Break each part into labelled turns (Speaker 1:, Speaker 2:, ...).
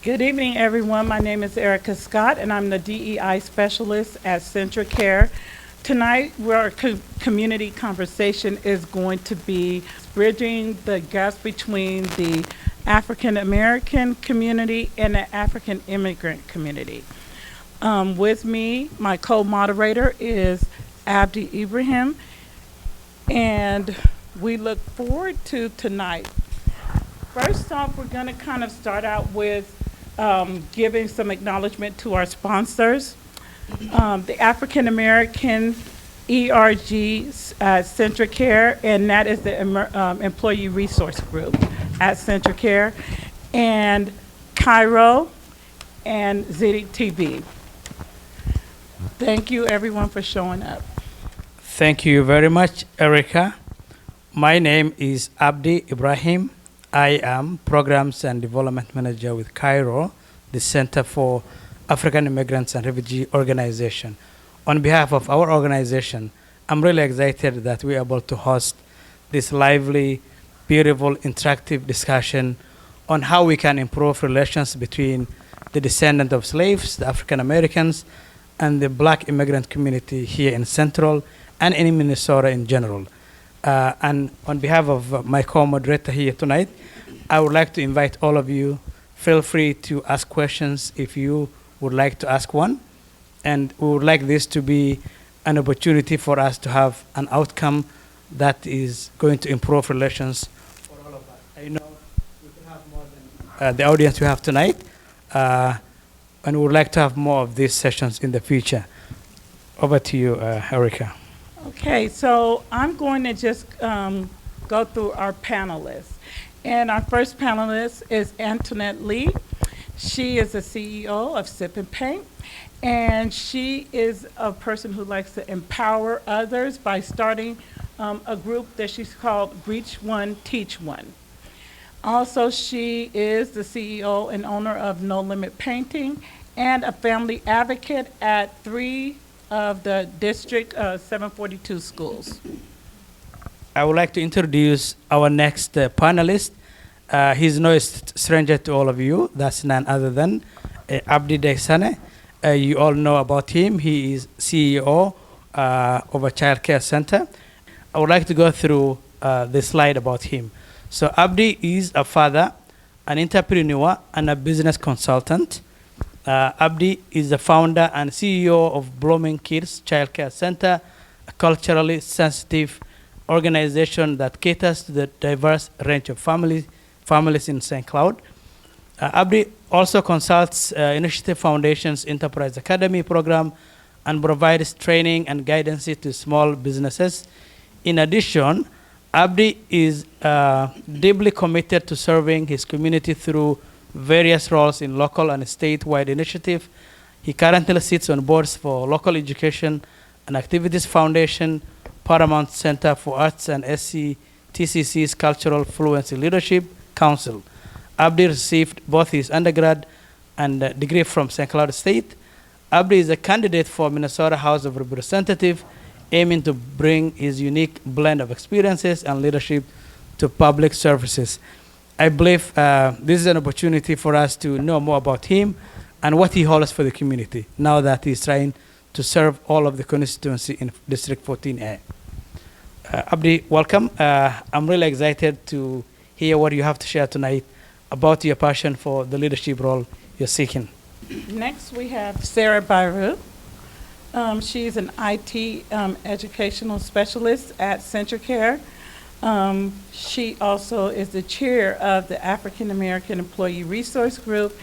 Speaker 1: Good evening, everyone. My name is Erica Scott, and I'm the DEI specialist at CentraCare. Tonight, our community conversation is going to be bridging the gaps between the African American community and the African immigrant community. With me, my co-moderator is Abdi Ibrahim, and we look forward to tonight. First off, we're going to kind of start out with giving some acknowledgement to our sponsors. The African American ERG at CentraCare, and that is the Employee Resource Group at CentraCare, and CAIRO and XIDIG TV. Thank you, everyone, for showing up.
Speaker 2: Thank you very much, Erica. My name is Abdi Ibrahim. I am Programs and Development Manager with CAIRO, the Center for African Immigrants and Refugee Organization. On behalf of our organization, I'm really excited that we're able to host this lively, beautiful, interactive discussion on how we can improve relations between the descendants of slaves, the African Americans, and the Black immigrant community here in Central and in Minnesota in general. And on behalf of my co-moderator here tonight, I would like to invite all of you, feel free to ask questions if you would like to ask one. And we would like this to be an opportunity for us to have an outcome that is going to improve relations for all of us. I know we could have more than the audience we have tonight, and we would like to have more of these sessions in the future. Over to you, Erica.
Speaker 1: Okay, so I'm going to just go through our panelists. And our first panelist is Antoinette Lee. She is the CEO of Sip and Paint, and she is a person who likes to empower others by starting a group that she's called Reach One, Teach One. Also, she is the CEO and owner of No Limit Painting and a family advocate at 3 of the District 742 schools.
Speaker 2: I would like to introduce our next panelist. He's no stranger to all of you. That's none other than Abdi Desane. You all know about him. He is CEO of a child care center. I would like to go through the slide about him. So Abdi is a father, an entrepreneur, and a business consultant. Abdi is the founder and CEO of Blooming Kids Child Care Center, a culturally sensitive organization that caters to the diverse range of families in St. Cloud. Abdi also consults Initiative Foundation's Enterprise Academy program and provides training and guidance to small businesses. In addition, Abdi is deeply committed to serving his community through various roles in local and statewide initiatives. He currently sits on boards for Local Education and Activities Foundation, Paramount Center for Arts, and SCTCC's Cultural Fluency Leadership Council. Abdi received both his undergrad and degree from St. Cloud State. Abdi is a candidate for Minnesota House of Representatives, aiming to bring his unique blend of experiences and leadership to public services. I believe this is an opportunity for us to know more about him and what he holds for the community now that he's trying to serve all of the constituency in District 14A. Abdi, welcome. I'm really excited to hear what you have to share tonight about your passion for the leadership role you're seeking.
Speaker 1: Next, we have Sarah Baru. She's an IT educational specialist at CentraCare. She also is the chair of the African American Employee Resource Group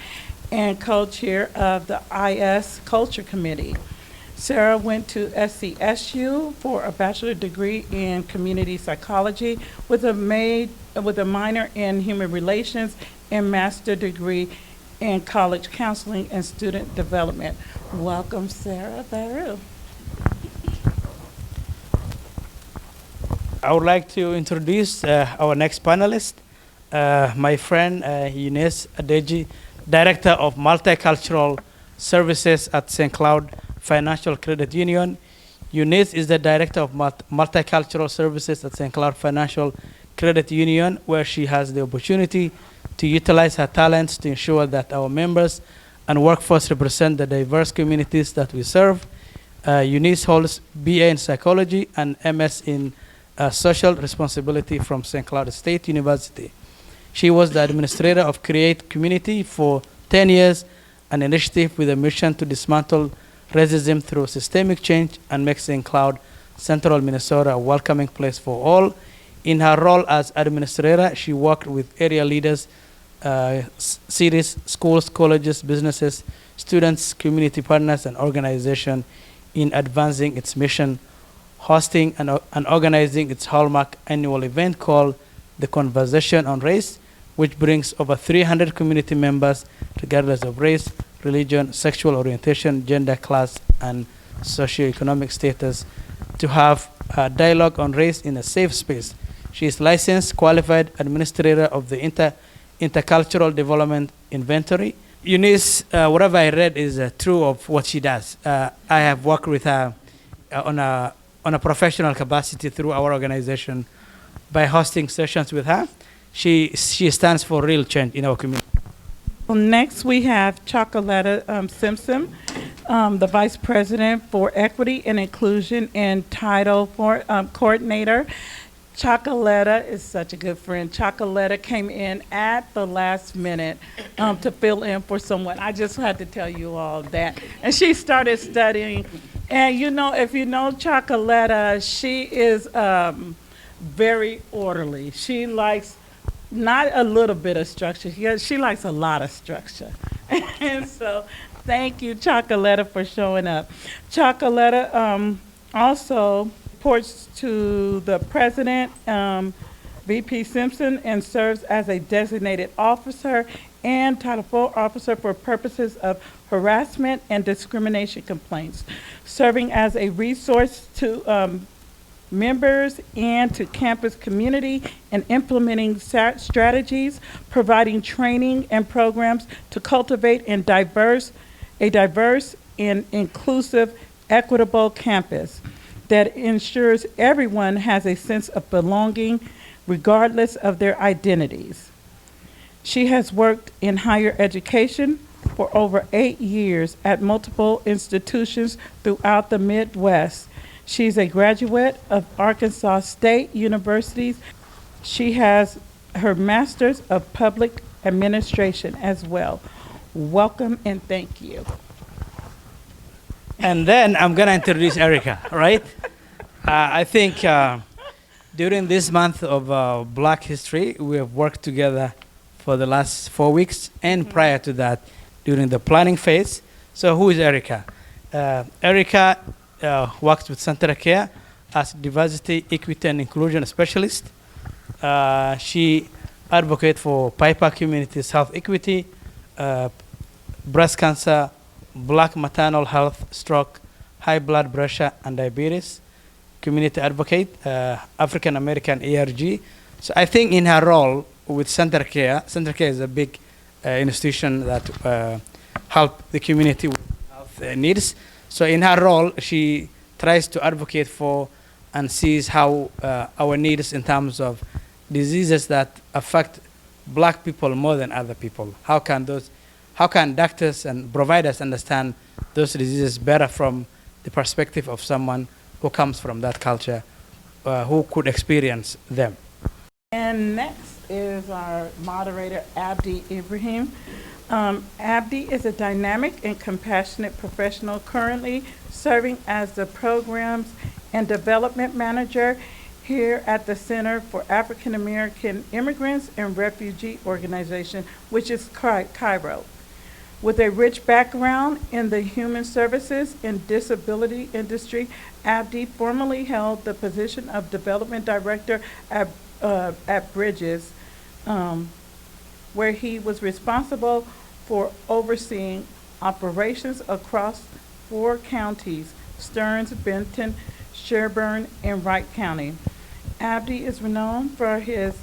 Speaker 1: and co-chair of the IS Culture Committee. Sarah went to SCSU for a bachelor's degree in community psychology with a minor in human relations and master's degree in college counseling and student development. Welcome, Sarah Baru.
Speaker 2: I would like to introduce our next panelist, my friend Eunice Adeji, Director of Multicultural Services at St. Cloud Financial Credit Union. Eunice is the Director of Multicultural Services at St. Cloud Financial Credit Union, where she has the opportunity to utilize her talents to ensure that our members and workforce represent the diverse communities that we serve. Eunice holds BA in psychology and MS in social responsibility from St. Cloud State University. She was the administrator of Create Community for 10 years, an initiative with a mission to dismantle racism through systemic change and make St. Cloud, Central Minnesota, a welcoming place for all. In her role as administrator, she worked with area leaders, cities, schools, colleges, businesses, students, community partners, and organizations in advancing its mission, hosting and organizing its hallmark annual event called The Conversation on Race, which brings over 300 community members, regardless of race, religion, sexual orientation, gender, class, and socioeconomic status, to have a dialogue on race in a safe space. She is licensed, qualified administrator of the Intercultural Development Inventory. Eunice, whatever I read is true of what she does. I have worked with her on a professional capacity through our organization by hosting sessions with her. She stands for real change in our community.
Speaker 1: Well, next, we have Chocoletta Simpson, the Vice President for Equity and Inclusion and Title Coordinator. Chocoletta is such a good friend. Chocoletta came in at the last minute to fill in for someone. I just had to tell you all that. And she started studying. And you know, if you know Chocoletta, she is very orderly. She likes not a little bit of structure. She likes a lot of structure. And so thank you, Chocoletta, for showing up. Chocoletta also reports to the president, VP Simpson, and serves as a designated officer and Title IV officer for purposes of harassment and discrimination complaints, serving as a resource to members and to campus community and implementing strategies, providing training and programs to cultivate a diverse and inclusive, equitable campus that ensures everyone has a sense of belonging regardless of their identities. She has worked in higher education for over 8 years at multiple institutions throughout the Midwest. She's a graduate of Arkansas State University. She has her Master's of Public Administration as well. Welcome and thank you.
Speaker 2: And then I'm going to introduce Erica, right? I think during this month of Black History, we have worked together for the last 4 weeks, and prior to that, during the planning phase. So who is Erica? Erica works with CentraCare as diversity, equity, and inclusion specialist. She advocates for Piper communities' health equity, breast cancer, Black maternal health, stroke, high blood pressure, and diabetes. Community advocate, African American ARG. So I think in her role with CentraCare is a big institution that help the community with health needs. So in her role, she tries to advocate for and sees how our needs in terms of diseases that affect Black people more than other people. How can doctors and providers understand those diseases better from the perspective of someone who comes from that culture, who could experience them?
Speaker 1: And next is our moderator, Abdi Ibrahim. Abdi is a dynamic and compassionate professional currently serving as the Programs and Development Manager here at the Center for African American Immigrants and Refugee Organization, which is CAIRO. With a rich background in the human services and disability industry, Abdi formerly held the position of Development Director at Bridges, where he was responsible for overseeing operations across 4 counties: Stearns, Benton, Sherburne, and Wright County. Abdi is renowned for his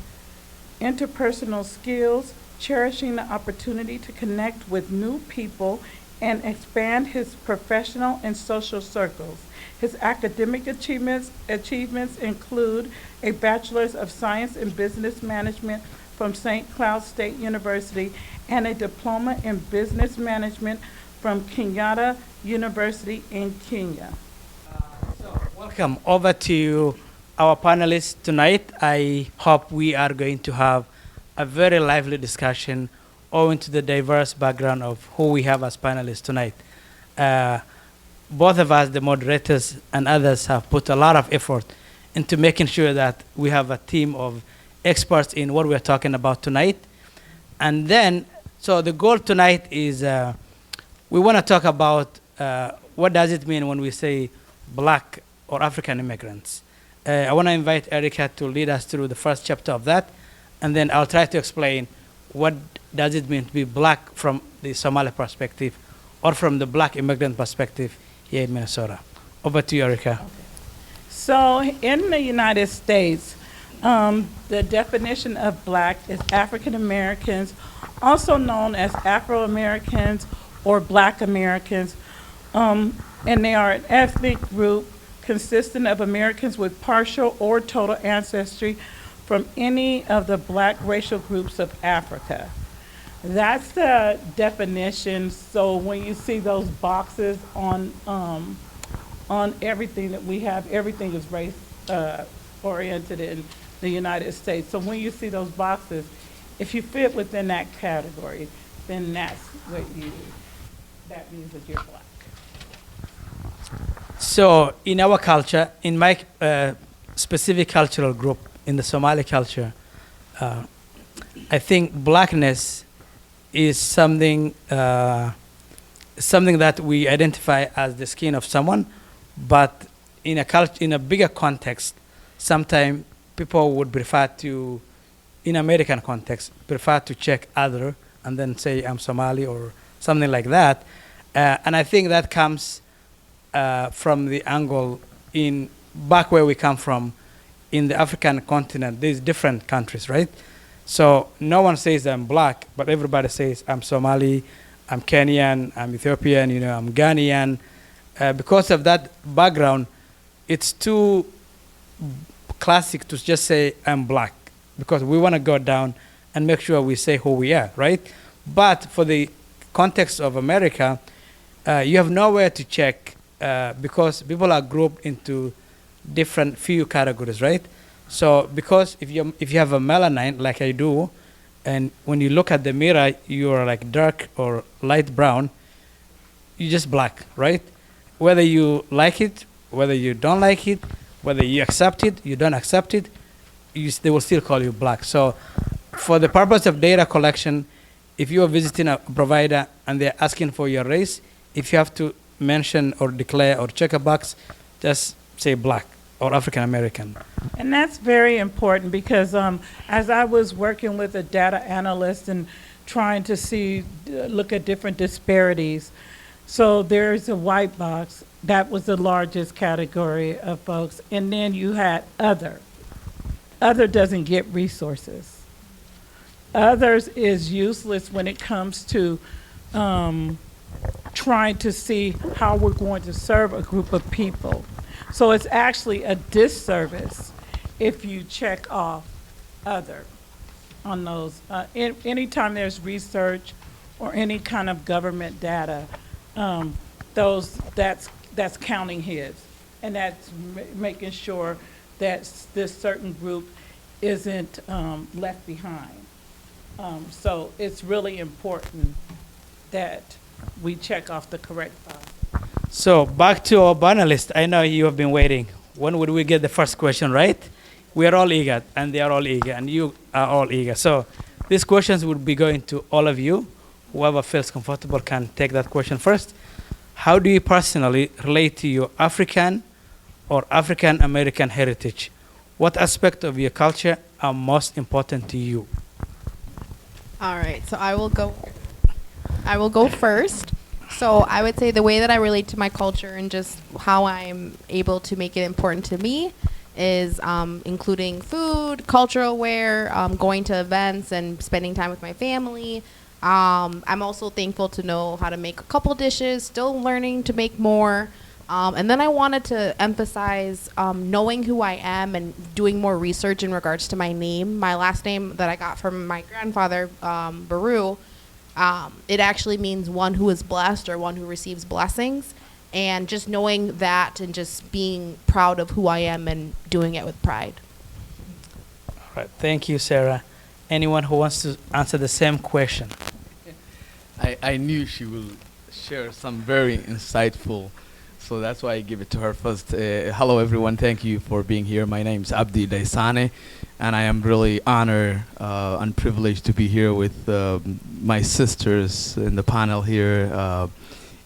Speaker 1: interpersonal skills, cherishing the opportunity to connect with new people and expand his professional and social circles. His academic achievements include a Bachelor's of Science in Business Management from St. Cloud State University and a diploma in business management from Kenyatta University in Kenya.
Speaker 2: Welcome over to our panelists tonight. I hope we are going to have a very lively discussion owing to the diverse background of who we have as panelists tonight. Both of us, the moderators and others, have put a lot of effort into making sure that we have a team of experts in what we're talking about tonight. And then, so the goal tonight is we want to talk about what does it mean when we say Black or African immigrants. I want to invite Erica to lead us through the first chapter of that, and then I'll try to explain what does it mean to be Black from the Somali perspective or from the Black immigrant perspective here in Minnesota. Over to you, Erica.
Speaker 1: Okay. So in the United States, the definition of Black is African Americans, also known as Afro-Americans or Black Americans, and they are an ethnic group consisting of Americans with partial or total ancestry from any of the Black racial groups of Africa. That's the definition. So when you see those boxes on everything that we have, everything is race oriented in the United States. So when you see those boxes, if you fit within that category, then that means that you're Black.
Speaker 2: So in our culture, in my specific cultural group, in the Somali culture, I think Blackness is something that we identify as the skin of someone, but in a bigger context, sometimes people would prefer to, in American context, prefer to check other and then say I'm Somali or something like that. And I think that comes from the angle in back where we come from in the African continent. There's different countries, right? So no one says I'm Black, but everybody says I'm Somali, I'm Kenyan, I'm Ethiopian, I'm Ghanaian. Because of that background, it's too classic to just say I'm Black, because we want to go down and make sure we say who we are, right? But for the context of America, you have nowhere to check because people are grouped into different few categories, right? So because if you have a melanin like I do, and when you look at the mirror, you are like dark or light brown, you're just Black, right? Whether you like it, whether you don't like it, whether you accept it, you don't accept it, they will still call you Black. So for the purpose of data collection, if you are visiting a provider and they're asking for your race, if you have to mention or declare or check a box, just say Black or African American.
Speaker 1: And that's very important because as I was working with a data analyst and trying to look at different disparities, so there's a white box, that was the largest category of folks, and then you had other. Other doesn't get resources. Others is useless when it comes to trying to see how we're going to serve a group of people. So it's actually a disservice if you check off other on those. Anytime there's research or any kind of government data, that's counting his, and that's making sure that this certain group isn't left behind. So it's really important that we check off the correct box.
Speaker 2: So back to our panelists. I know you have been waiting. When would we get the first question right? We are all eager, and they are all eager, and you are all eager. So these questions would be going to all of you. Whoever feels comfortable can take that question first. How do you personally relate to your African or African American heritage? What aspect of your culture are most important to you?
Speaker 3: All right, so I will go first. So I would say the way that I relate to my culture and just how I'm able to make it important to me is including food, cultural wear, going to events and spending time with my family. I'm also thankful to know how to make a couple dishes, still learning to make more. And then I wanted to emphasize knowing who I am and doing more research in regards to my name. My last name that I got from my grandfather, Baru, it actually means one who is blessed or one who receives blessings. And just knowing that and just being proud of who I am and doing it with pride.
Speaker 2: All right. Thank you, Sarah. Anyone who wants to answer the same question?
Speaker 4: I knew she will share some very insightful, so that's why I give it to her first. Hello, everyone. Thank you for being here. My name is Abdi Daisane, and I am really honored and privileged to be here with my sisters in the panel here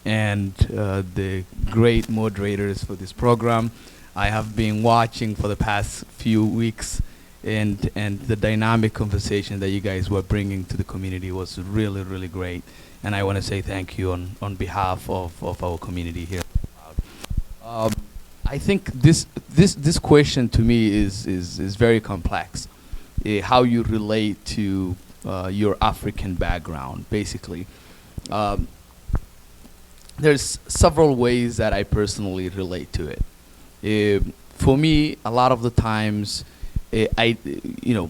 Speaker 4: and the great moderators for this program. I have been watching for the past few weeks, and the dynamic conversation that you guys were bringing to the community was really, really great. And I want to say thank you on behalf of our community here. I think this question to me is very complex. How you relate to your African background, basically. There's several ways that I personally relate to it. For me, a lot of the times,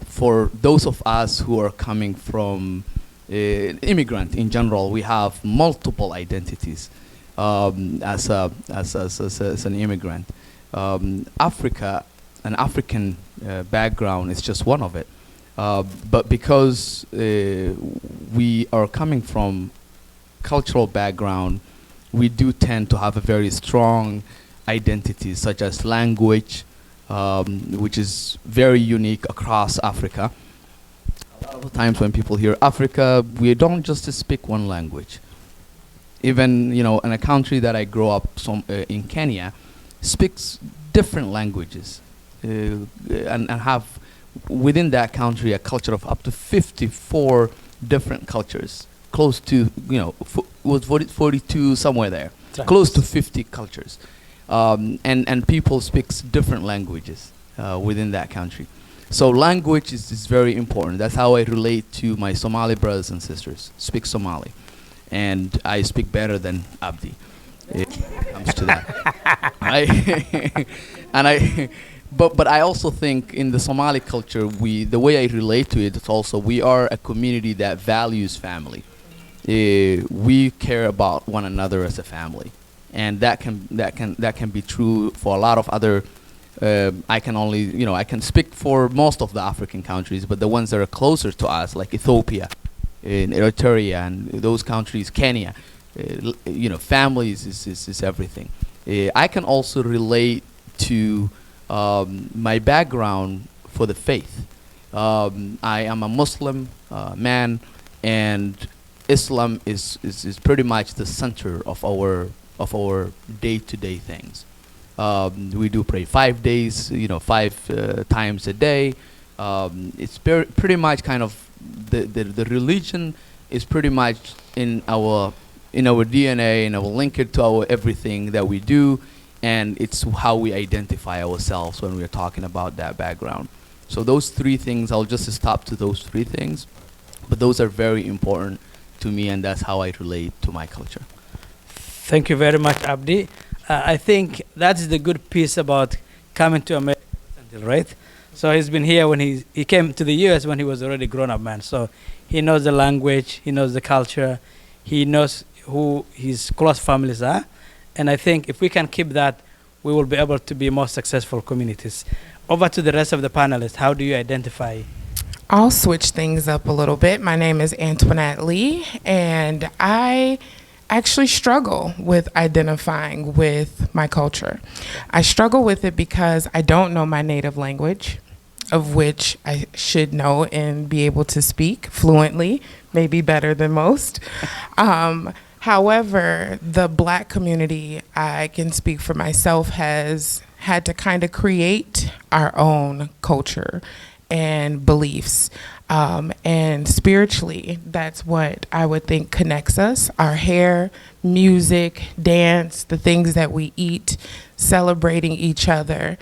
Speaker 4: for those of us who are coming from immigrant in general, we have multiple identities as an immigrant. Africa, an African background is just one of it. But because we are coming from cultural background, we do tend to have a very strong identity, such as language, which is very unique across Africa. A lot of the times when people hear Africa, we don't just speak one language. Even, in a country that I grew up in Kenya, speaks different languages and have within that country a culture of up to 54 different cultures, close to, was 42, somewhere there,
Speaker 2: Right.
Speaker 4: close to 50 cultures. And people speaks different languages within that country. So language is very important. That's how I relate to my Somali brothers and sisters. Speak Somali. And I speak better than Abdi. It comes to that. But I also think in the Somali culture, the way I relate to it is also we are a community that values family. We care about one another as a family, and that can be true for a lot of other. I can speak for most of the African countries, but the ones that are closer to us, like Ethiopia, in Eritrea, and those countries, Kenya, families is everything. I can also relate to my background for the faith. I am a Muslim man, and Islam is pretty much the center of our day-to-day things. We do pray 5 days, 5 times a day. It's pretty much kind of the religion is pretty much in our DNA, and I will link it to our everything that we do, and it's how we identify ourselves when we're talking about that background. So those 3 things, I'll just stop to those 3 things, but those are very important to me, and that's how I relate to my culture.
Speaker 2: Thank you very much, Abdi. I think that's the good piece about coming to America, right? So he's been here when he came to the U.S. when he was already grown-up man. So he knows the language, he knows the culture, he knows who his close families are. And I think if we can keep that, we will be able to be more successful communities. Over to the rest of the panelists. How do you identify?
Speaker 5: I'll switch things up a little bit. My name is Antoinette Lee, and I actually struggle with identifying with my culture. I struggle with it because I don't know my native language, of which I should know and be able to speak fluently, maybe better than most. However, the Black community, I can speak for myself, has had to kind of create our own culture and beliefs. And spiritually, that's what I would think connects us. Our hair, music, dance, the things that we eat, celebrating each other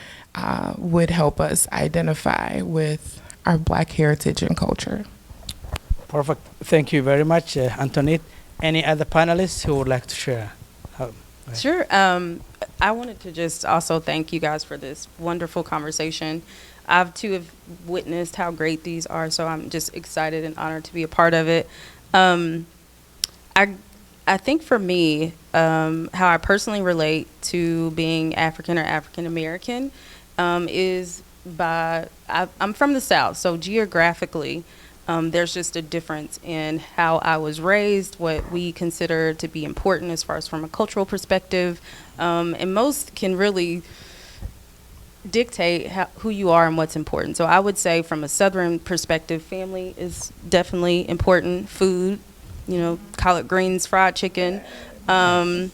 Speaker 5: would help us identify with our Black heritage and culture.
Speaker 2: Perfect. Thank you very much, Antoinette. Any other panelists who would like to share?
Speaker 6: Sure. I wanted to just also thank you guys for this wonderful conversation. I've too have witnessed how great these are, so I'm just excited and honored to be a part of it. I I think for me, how I personally relate to being African or African American is I'm from the South, so geographically, there's just a difference in how I was raised, what we consider to be important as far as from a cultural perspective, and most can really dictate who you are and what's important. So I would say from a Southern perspective, family is definitely important. Food, collard greens, fried chicken, right?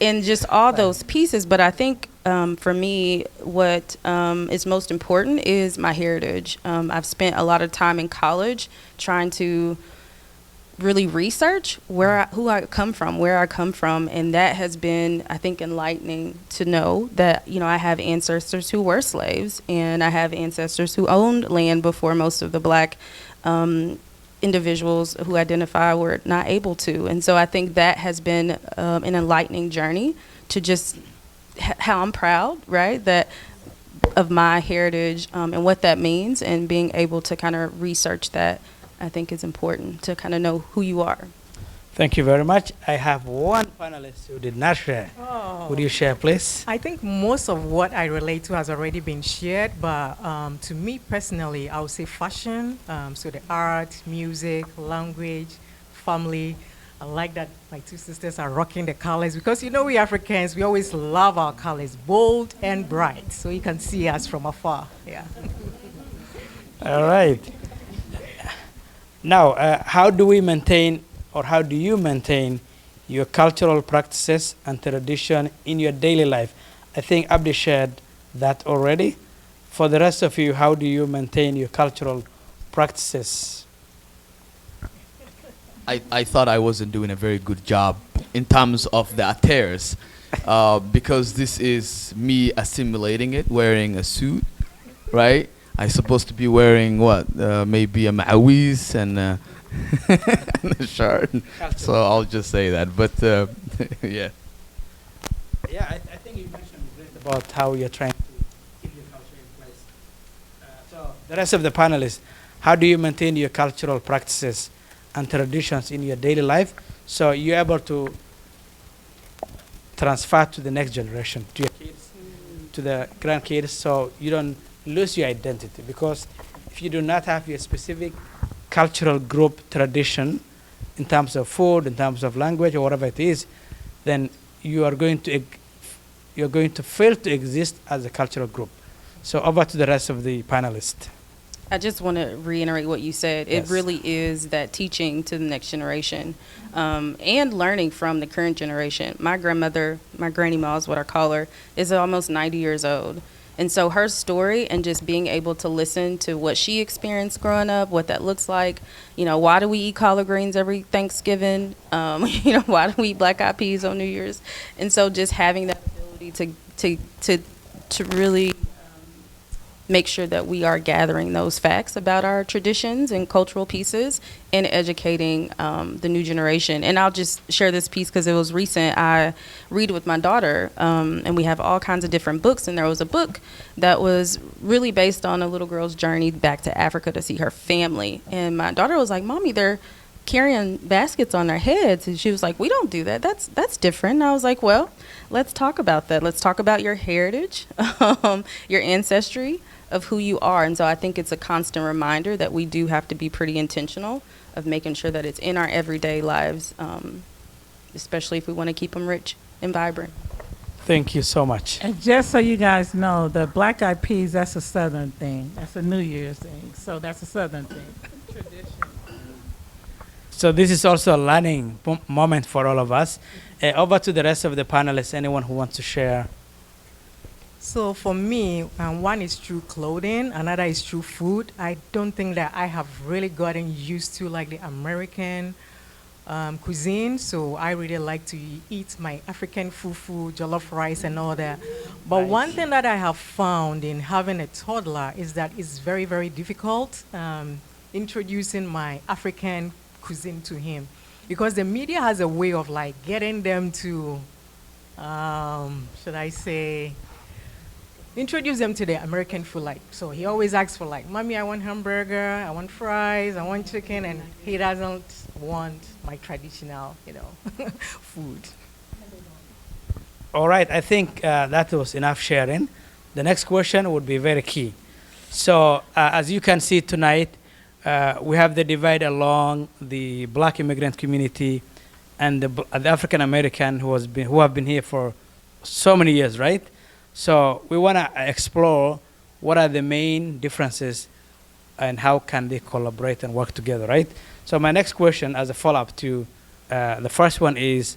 Speaker 6: And just all those pieces. But I think for me, what is most important is my heritage. I've spent a lot of time in college trying to really research who I come from, where I come from, and that has been, I think, enlightening to know that, I have ancestors who were slaves, and I have ancestors who owned land before most of the black individuals who identify were not able to. And so I think that has been an enlightening journey to just how I'm proud, right, that of my heritage and what that means, and being able to kind of research that, I think is important to kind of know who you are.
Speaker 2: Thank you very much. I have one panelist who did not share.
Speaker 7: Oh.
Speaker 2: Would you share, please?
Speaker 7: I think most of what I relate to has already been shared, but to me personally, I would say fashion, so the art, music, language, family. I like that my two sisters are rocking the colors because, we Africans, we always love our colors, bold and bright, so you can see us from afar. Yeah.
Speaker 2: All right. Now, how do you maintain your cultural practices and tradition in your daily life? I think Abdi shared that already. For the rest of you, how do you maintain your cultural practices?
Speaker 4: I thought I wasn't doing a very good job in terms of the attires, because this is me assimilating it, wearing a suit, right? I'm supposed to be wearing what? Maybe a ma'awis and and a shirt. So I'll just say that. But yeah.
Speaker 2: Yeah, I think you mentioned great about how you're trying to keep your culture in place. So the rest of the panelists, how do you maintain your cultural practices and traditions in your daily life so you're able to transfer to the next generation, to your kids, to the grandkids, so you don't lose your identity? Because if you do not have your specific cultural group tradition in terms of food, in terms of language, or whatever it is, then you are going to fail to exist as a cultural group. So over to the rest of the panelists.
Speaker 6: I just want to reiterate what you said.
Speaker 2: Yes.
Speaker 6: It really is that teaching to the next generation and learning from the current generation. My grandmother, my granny ma is what I call her, is almost 90 years old. And so her story and just being able to listen to what she experienced growing up, what that looks like, why do we eat collard greens every Thanksgiving? Why do we eat black eyed peas on New Year's? And so just having that ability to really make sure that we are gathering those facts about our traditions and cultural pieces and educating the new generation. And I'll just share this piece because it was recent. I read with my daughter, and we have all kinds of different books. And there was a book that was really based on a little girl's journey back to Africa to see her family. And my daughter was like, "Mommy, they're carrying baskets on their heads." And she was like, "We don't do that. That's different." And I was like, "Well, let's talk about that. Let's talk about your heritage, your ancestry of who you are." And so I think it's a constant reminder that we do have to be pretty intentional of making sure that it's in our everyday lives, especially if we want to keep them rich and vibrant.
Speaker 2: Thank you so much.
Speaker 1: And just so you guys know, the black eyed peas, that's a Southern thing. That's a New Year's thing. So that's a Southern thing. Tradition.
Speaker 2: So this is also a learning moment for all of us. Over to the rest of the panelists, anyone who wants to share.
Speaker 7: So for me, one is through clothing, another is through food. I don't think that I have really gotten used to like the American cuisine, so I really like to eat my African fufu, jollof rice and all that. But one thing that I have found in having a toddler is that it's very, very difficult introducing my African cuisine to him. because the media has a way of like getting them to, should I say, introduce them to the American food. Like, so he always asks for like, "Mommy, I want hamburger, I want fries, I want chicken," and he doesn't want my traditional, food.
Speaker 2: All right, I think that was enough sharing. The next question would be very key. So, as you can see tonight, we have the divide along the Black immigrant community and the African American who have been here for so many years, right? So, we want to explore what are the main differences and how can they collaborate and work together, right? So, my next question, as a follow-up to the first one, is,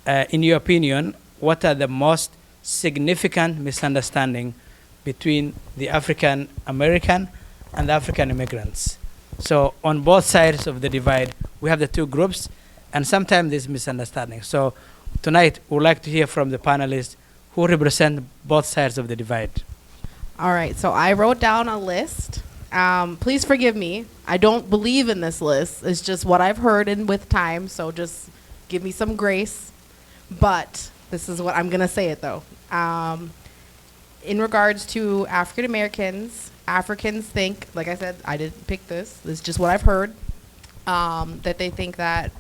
Speaker 2: in your opinion, what are the most significant misunderstanding between the African American and the African immigrants? So on both sides of the divide, we have the two groups, and sometimes there's misunderstanding. So tonight, we'd like to hear from the panelists who represent both sides of the divide.
Speaker 3: All right, so I wrote down a list. Please forgive me. I don't believe in this list. It's just what I've heard and with time, so just give me some grace. But this is what I'm going to say it, though. In regards to African Americans, Africans think, like I said, I didn't pick this. This is just what I've heard, that they think that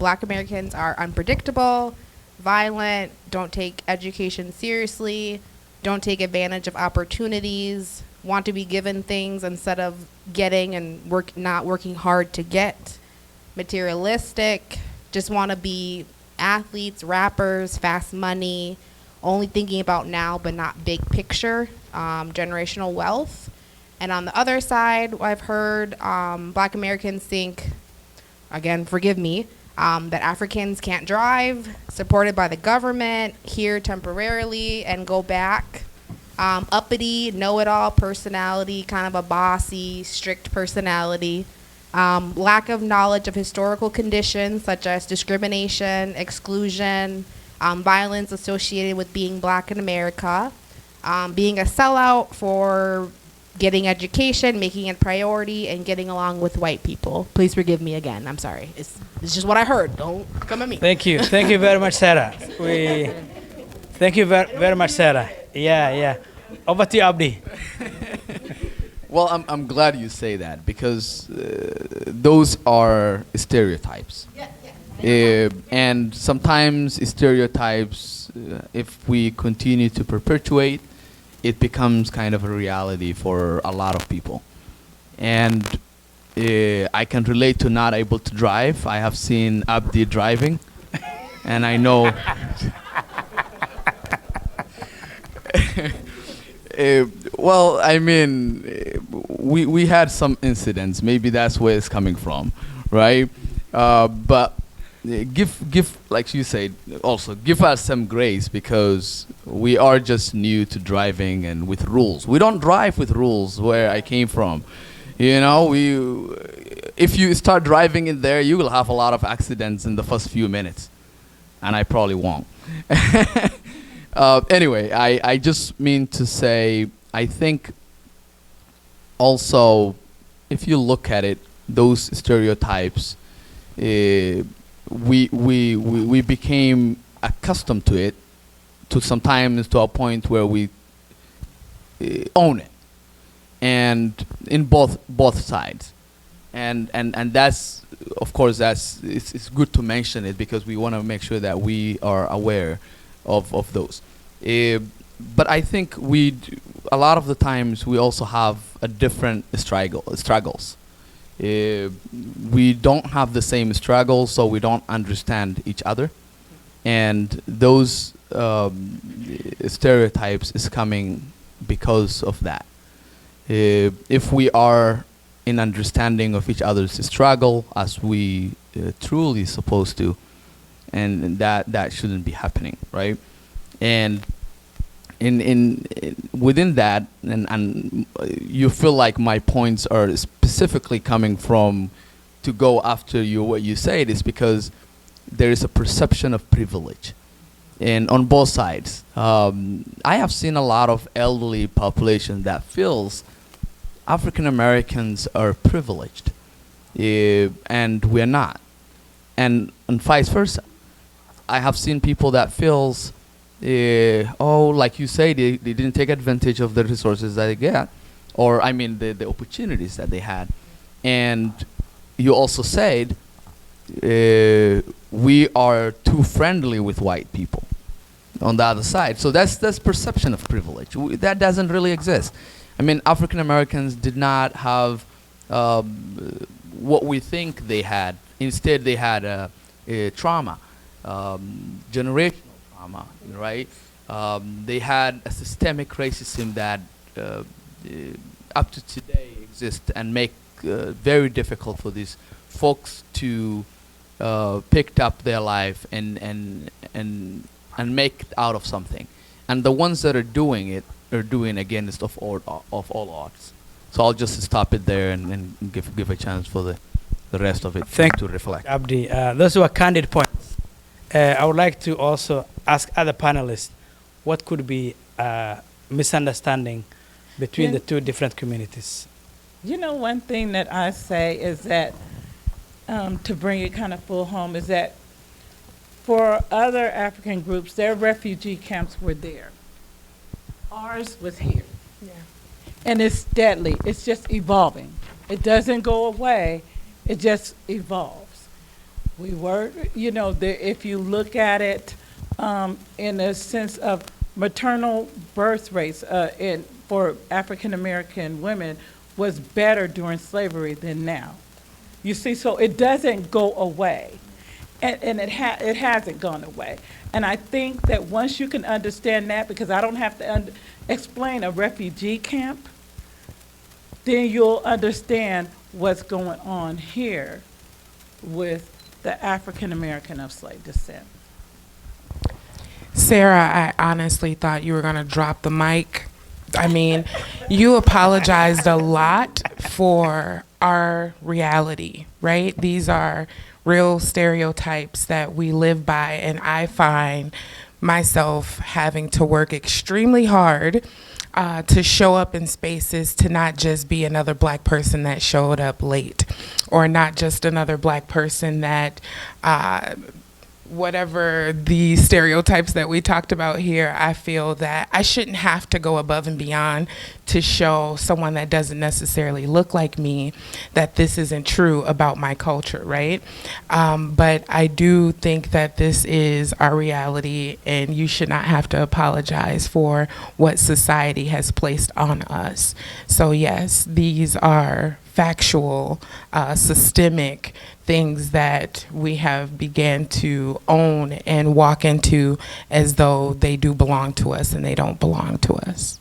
Speaker 3: Black Americans are unpredictable, violent, don't take education seriously, don't take advantage of opportunities, want to be given things instead of getting and not working hard to get, materialistic, just want to be athletes, rappers, fast money, only thinking about now but not big picture, generational wealth. And on the other side, I've heard Black Americans think, again, forgive me, that Africans can't drive, supported by the government, here temporarily and go back. Uppity, know-it-all personality, kind of a bossy, strict personality. Lack of knowledge of historical conditions such as discrimination, exclusion, violence associated with being Black in America, being a sellout for getting education, making it priority, and getting along with white people. Please forgive me again. I'm sorry. It's just what I heard. Don't come at me.
Speaker 2: Thank you. Thank you very much, Sarah. Thank you very much, Sarah. Yeah. Over to you, Abdi.
Speaker 4: Well, I'm glad you say that because those are stereotypes. And sometimes stereotypes, if we continue to perpetuate, it becomes kind of a reality for a lot of people. And I can relate to not able to drive. I have seen Abdi driving, and I know. Well, I mean, we had some incidents. Maybe that's where it's coming from, right? But give, like you said, also give us some grace because we are just new to driving and with rules. We don't drive with rules where I came from. If you start driving in there, you will have a lot of accidents in the first few minutes, and I probably won't. Anyway, I just mean to say, I think also, if you look at it, those stereotypes, we became accustomed to it, to sometimes to a point where we own it, and in both sides, and that's, of course, it's good to mention it because we want to make sure that we are aware of those. But I think a lot of the times we also have a different struggles. We don't have the same struggles, so we don't understand each other. And those stereotypes is coming because of that. If we are in understanding of each other's struggle as we truly supposed to, and that shouldn't be happening, right? And in within that, and you feel like my points are specifically coming from to go after what you said is because there is a perception of privilege, and on both sides. I have seen a lot of elderly population that feels African Americans are privileged, and we're not. and vice versa. I have seen people that feels, like you say, they didn't take advantage of the resources that they get, or I mean the opportunities that they had. And you also said we are too friendly with white people on the other side. So that's perception of privilege. That doesn't really exist. I mean, African Americans did not have what we think they had. Instead, they had a trauma, generational trauma, right? They had a systemic racism that up to today exists and make very difficult for these folks to pick up their life and make it out of something. And the ones that are doing it are doing against of all odds. So I'll just stop it there and give a chance for the rest of it to reflect.
Speaker 2: Abdi, those were candid points. I would like to also ask other panelists, what could be misunderstanding between the two different communities?
Speaker 1: You know, one thing that I say is that, to bring it kind of full home, is that for other African groups, their refugee camps were there. Ours was here.
Speaker 5: Yeah.
Speaker 1: And it's deadly. It's just evolving. It doesn't go away. It just evolves. We were, you know, if you look at it in a sense of maternal birth rates for African American women was better during slavery than now. You see, so it doesn't go away. And it hasn't gone away. And I think that once you can understand that, because I don't have to explain a refugee camp, then you'll understand what's going on here with the African American of slave descent.
Speaker 5: Sarah, I honestly thought you were going to drop the mic. I mean, you apologized a lot for our reality, right? These are real stereotypes that we live by, and I find myself having to work extremely hard to show up in spaces, to not just be another black person that showed up late, or not just another black person that whatever the stereotypes that we talked about here, I feel that I shouldn't have to go above and beyond to show someone that doesn't necessarily look like me that this isn't true about my culture, right? But I do think that this is our reality, and you should not have to apologize for what society has placed on us. So yes, these are factual, systemic things that we have began to own and walk into as though they do belong to us, and they don't belong to us.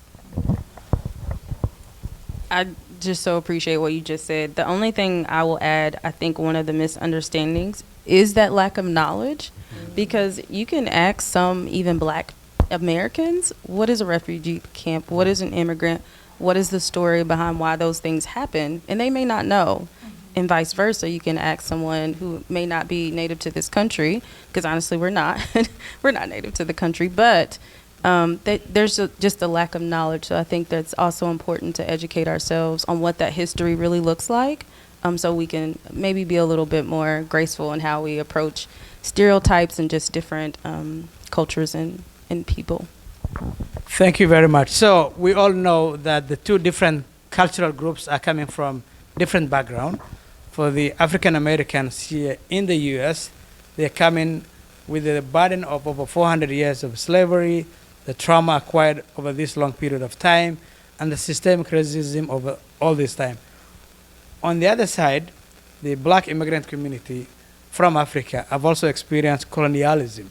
Speaker 6: I just so appreciate what you just said. The only thing I will add, I think one of the misunderstandings is that lack of knowledge, because you can ask some even black Americans, what is a refugee camp? What is an immigrant? What is the story behind why those things happen? And they may not know. And vice versa, you can ask someone who may not be native to this country, because honestly we're not. We're not native to the country, but there's just a lack of knowledge. So I think that's also important to educate ourselves on what that history really looks like, so we can maybe be a little bit more graceful in how we approach stereotypes and just different cultures and people.
Speaker 2: Thank you very much. So we all know that the two different cultural groups are coming from different background. For the African Americans here in the U.S., they're coming with the burden of over 400 years of slavery, the trauma acquired over this long period of time, and the systemic racism over all this time. On the other side, the black immigrant community from Africa have also experienced colonialism,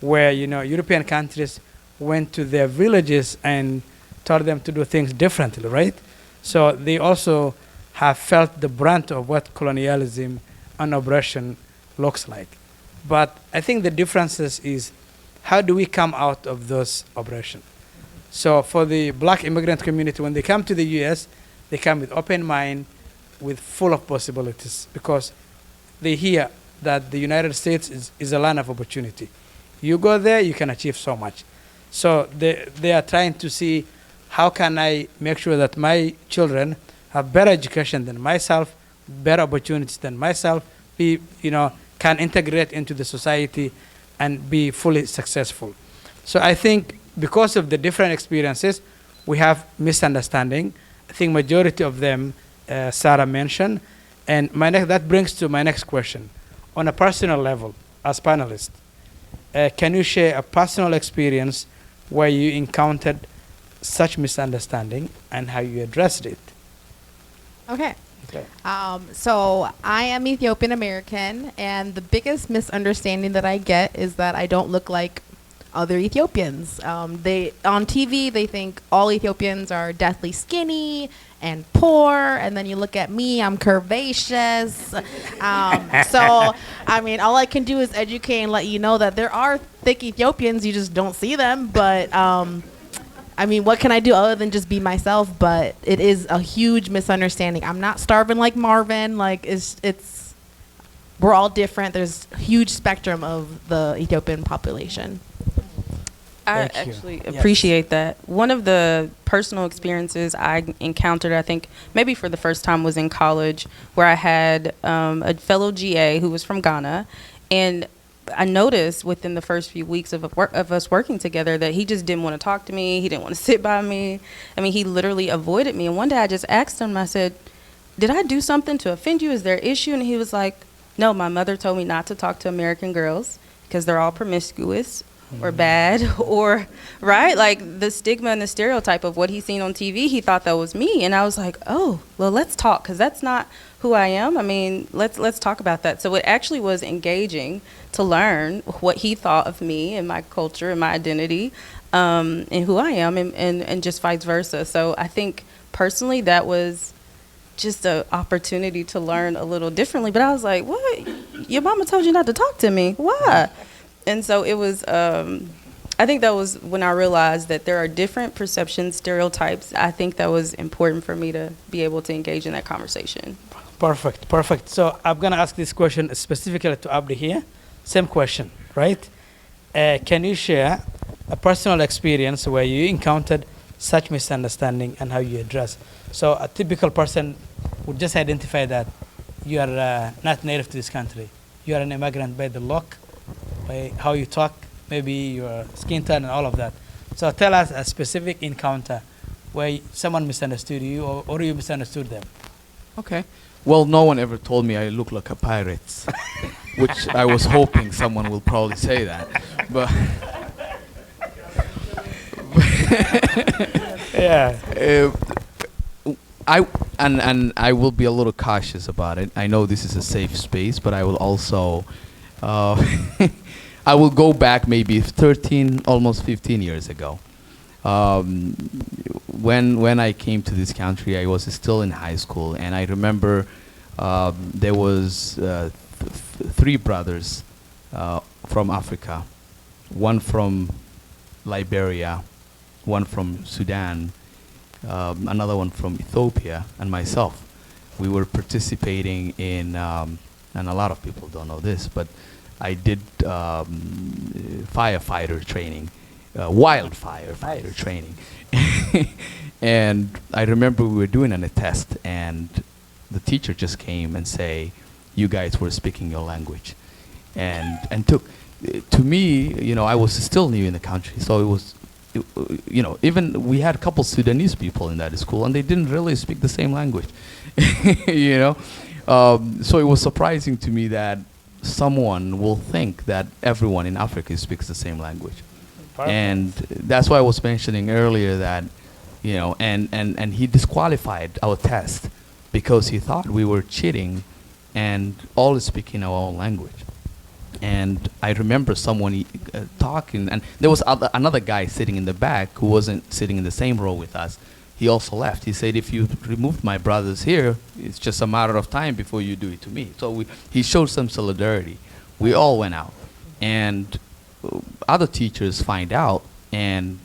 Speaker 2: where European countries went to their villages and taught them to do things differently, right? So they also have felt the brunt of what colonialism and oppression looks like. But I think the differences is, how do we come out of those oppression? So for the black immigrant community, when they come to the US, they come with open mind, with full of possibilities, because they hear that the United States is a land of opportunity. You go there, you can achieve so much. So they are trying to see, how can I make sure that my children have better education than myself, better opportunities than myself, come can integrate into the society and be fully successful. So I think because of the different experiences, we have misunderstanding. I think majority of them Sarah mentioned. And that brings to my next question. On a personal level, as panelists, can you share a personal experience where you encountered such misunderstanding and how you addressed it?
Speaker 3: Okay.
Speaker 2: Okay.
Speaker 3: So I am Ethiopian American, and the biggest misunderstanding that I get is that I don't look like other Ethiopians. They on TV they think all Ethiopians are deathly skinny and poor, and then you look at me, I'm curvaceous. So I mean, all I can do is educate and let you know that there are thick Ethiopians. You just don't see them, but. I mean, what can I do other than just be myself? But it is a huge misunderstanding. I'm not starving like Marvin. Like it's we're all different. There's a huge spectrum of the Ethiopian population.
Speaker 6: I
Speaker 2: Thank you.
Speaker 6: actually
Speaker 2: Yes.
Speaker 6: appreciate that. One of the personal experiences I encountered, I think maybe for the first time, was in college, where I had a fellow GA who was from Ghana, and I noticed within the first few weeks of us working together that he just didn't want to talk to me. He didn't want to sit by me. I mean, he literally avoided me. And one day I just asked him, I said, did I do something to offend you? Is there an issue? And he was like, no, my mother told me not to talk to American girls because they're all promiscuous or bad or, right? Like the stigma and the stereotype of what he's seen on TV, he thought that was me. And I was like, oh, well, let's talk, because that's not who I am. I mean, let's talk about that. So it actually was engaging to learn what he thought of me and my culture and my identity, and who I am, and just vice versa. So I think personally that was just an opportunity to learn a little differently. But I was like, what? Your mama told you not to talk to me. Why? And so it was, I think that was when I realized that there are different perceptions, stereotypes. I think that was important for me to be able to engage in that conversation.
Speaker 2: Perfect, perfect. So I'm going to ask this question specifically to Abdi here. Same question, right? Can you share a personal experience where you encountered such misunderstanding and how you address? So a typical person would just identify that you are not native to this country. You are an immigrant by the look, by how you talk, maybe your skin tone and all of that. So tell us a specific encounter where someone misunderstood you or you misunderstood them.
Speaker 4: Okay. Well, no one ever told me I look like a pirate, which I was hoping someone will probably say that. But
Speaker 2: Yeah.
Speaker 4: I will be a little cautious about it. I know this is a safe space, but I will also I will go back maybe 13, almost 15 years ago. When I came to this country, I was still in high school, and I remember there was three brothers from Africa, one from Liberia, one from Sudan, another one from Ethiopia, and myself. We were participating in, and a lot of people don't know this, but I did firefighter training, wildfire fighter training. And I remember we were doing a test, and the teacher just came and say, you guys were speaking your language. And took, to me, you know, I was still new in the country, so it was, you know, even we had a couple Sudanese people in that school, and they didn't really speak the same language, you know. So it was surprising to me that someone will think that everyone in Africa speaks the same language.
Speaker 2: Perfect.
Speaker 4: And that's why I was mentioning earlier that, you know, and he disqualified our test because he thought we were cheating and all speaking our own language. And I remember someone talking, and there was another guy sitting in the back who wasn't sitting in the same row with us. He also left. He said, if you removed my brothers here, it's just a matter of time before you do it to me. So he showed some solidarity. We all went out. And other teachers find out and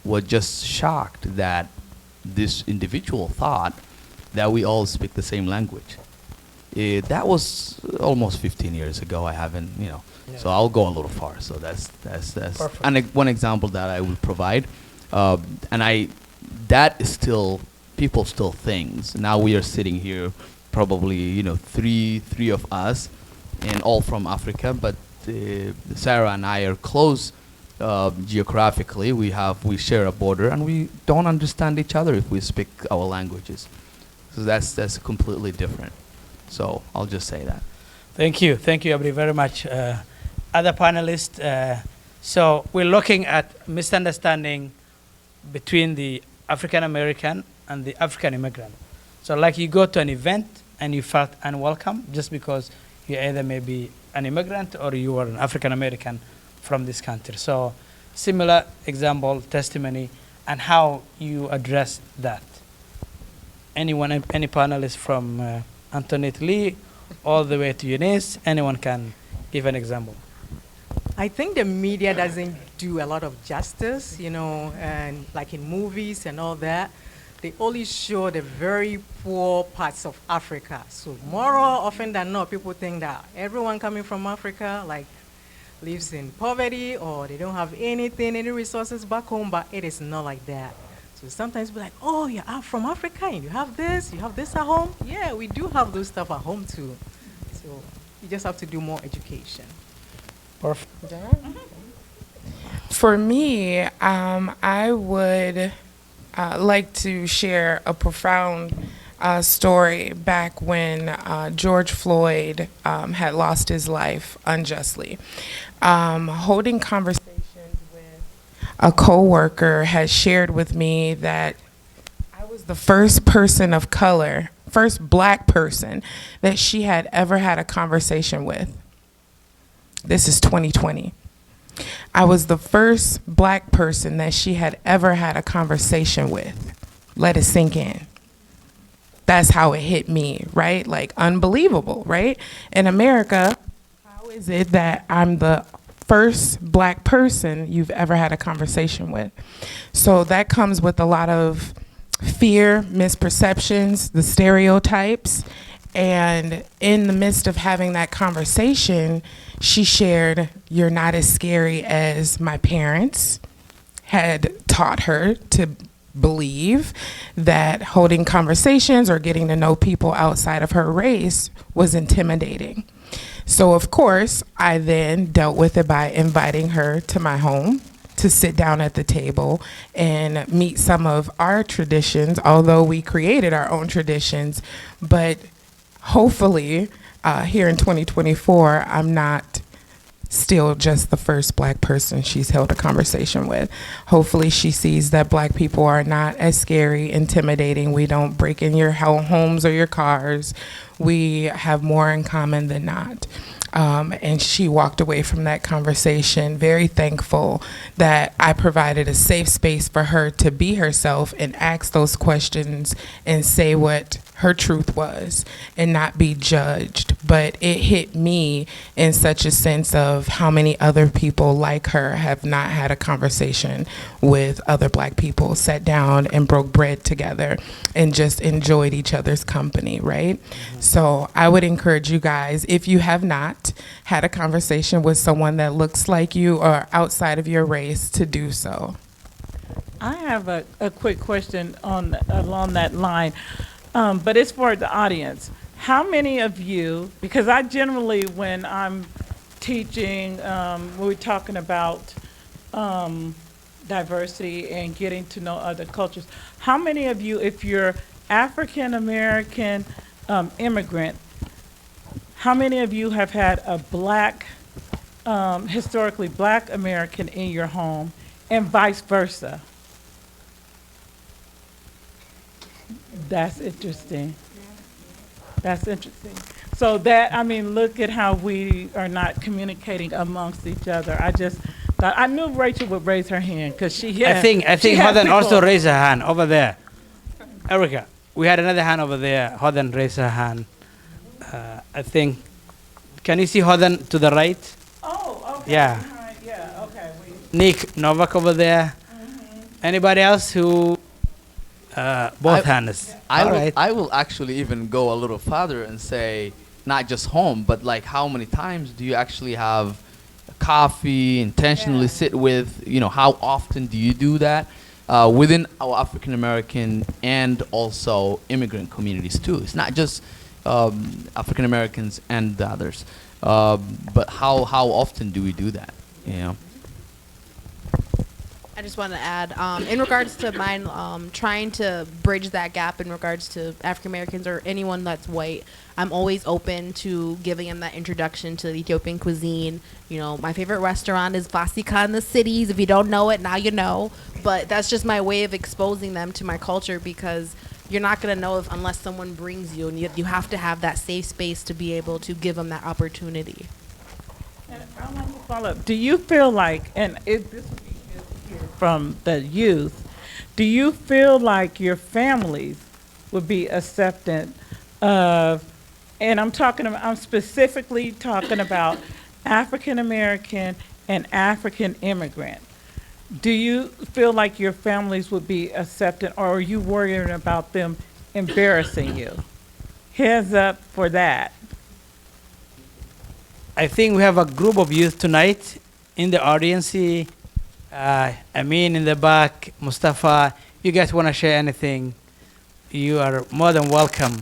Speaker 4: were just shocked that this individual thought that we all speak the same language. That was almost 15 years ago. I haven't, you know, so I'll go a little far. So that's
Speaker 2: Perfect.
Speaker 4: and one example that I will provide, that is still, people still things. Now we are sitting here, probably, you know, three of us and all from Africa. But Sarah and I are close geographically. We share a border, and we don't understand each other if we speak our languages. So that's completely different. So I'll just say that.
Speaker 2: Thank you, Abri, very much. Other panelists, so we're looking at misunderstanding between the African American and the African immigrant. So like you go to an event and you felt unwelcome just because you either may be an immigrant or you are an African American from this country. So similar example, testimony, and how you address that. Anyone, any panelist from Antoinette Lee all the way to Eunice, anyone can give an example.
Speaker 7: I think the media doesn't do a lot of justice, you know, and like in movies and all that, they only show the very poor parts of Africa. So more often than not, people think that everyone coming from Africa, like, lives in poverty or they don't have anything, any resources back home, but it is not like that. So sometimes we're like, oh, you're from Africa and you have this at home? Yeah, we do have those stuff at home too. So you just have to do more education.
Speaker 2: Perfect.
Speaker 5: For me, I would like to share a profound story back when George Floyd had lost his life unjustly. Holding conversations with a coworker had shared with me that I was the first person of color, first black person that she had ever had a conversation with. This is 2020. I was the first black person that she had ever had a conversation with. Let it sink in. That's how it hit me, right? Like, unbelievable, right? In America, how is it that I'm the first black person you've ever had a conversation with? So that comes with a lot of fear, misperceptions, the stereotypes. And in the midst of having that conversation, she shared, "You're not as scary as my parents had taught her to believe," that holding conversations or getting to know people outside of her race was intimidating. So of course, I then dealt with it by inviting her to my home to sit down at the table and meet some of our traditions, although we created our own traditions. But hopefully, here in 2024, I'm not still just the first black person she's held a conversation with. Hopefully she sees that black people are not as scary, intimidating. We don't break in your homes or your cars. We have more in common than not. And she walked away from that conversation very thankful that I provided a safe space for her to be herself and ask those questions and say what her truth was and not be judged. But it hit me in such a sense of how many other people like her have not had a conversation with other black people, sat down and broke bread together and just enjoyed each other's company, right? So I would encourage you guys, if you have not had a conversation with someone that looks like you or outside of your race, to do so.
Speaker 1: I have a quick question along that line, but it's for the audience. How many of you, because I generally, when I'm teaching, we're talking about diversity and getting to know other cultures. How many of you, if you're African American immigrant, how many of you have had a black, historically black American in your home, and vice versa? That's interesting. That's interesting. So that, I mean, look at how we are not communicating amongst each other. I just thought, I knew Rachel would raise her hand because she had.
Speaker 2: I think Hodan also raised her hand over there. Erica, we had another hand over there. Hodan raised her hand. I think, can you see Hodan to the right?
Speaker 1: Oh, okay.
Speaker 2: Yeah.
Speaker 1: Yeah, okay.
Speaker 2: Nick Novak over there. Anybody else who, both hands?
Speaker 4: I will actually even go a little further and say, not just home, but like how many times do you actually have coffee, intentionally sit with, how often do you do that? Within our African American and also immigrant communities too. It's not just African Americans and the others. But how often do we do that? You know.
Speaker 3: I just want to add, in regards to mine, trying to bridge that gap in regards to African Americans or anyone that's white. I'm always open to giving them that introduction to the Ethiopian cuisine. You know, my favorite restaurant is Vasika in the cities. If you don't know it, now you know. But that's just my way of exposing them to my culture, because you're not going to know unless someone brings you, and you have to have that safe space to be able to give them that opportunity.
Speaker 1: And I want to follow up. Do you feel like, and this would be good to hear from the youth, do you feel like your families would be acceptant of, and I'm specifically talking about African American and African immigrant. Do you feel like your families would be acceptant, or are you worried about them embarrassing you? Hands up for that.
Speaker 2: I think we have a group of youth tonight in the audience. Amin in the back, Mustafa. You guys want to share anything? You are more than welcome.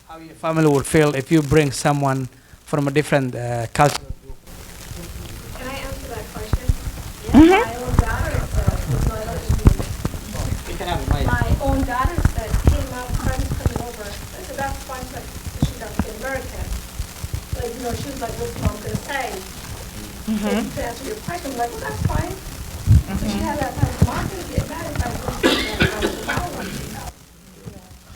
Speaker 2: How your family would feel if you bring someone from a different culture.
Speaker 8: Can I answer that question? My own daughter was not
Speaker 2: You can have a mic.
Speaker 8: my own daughter said, hey, mom, friends coming over. I said, that's fine, but she's African American. But, you know, she was like, what's mom going to say? To answer your question, I'm like, well, that's fine. So she had that time, mom going to get mad if I don't say that. I was like, I want to see that.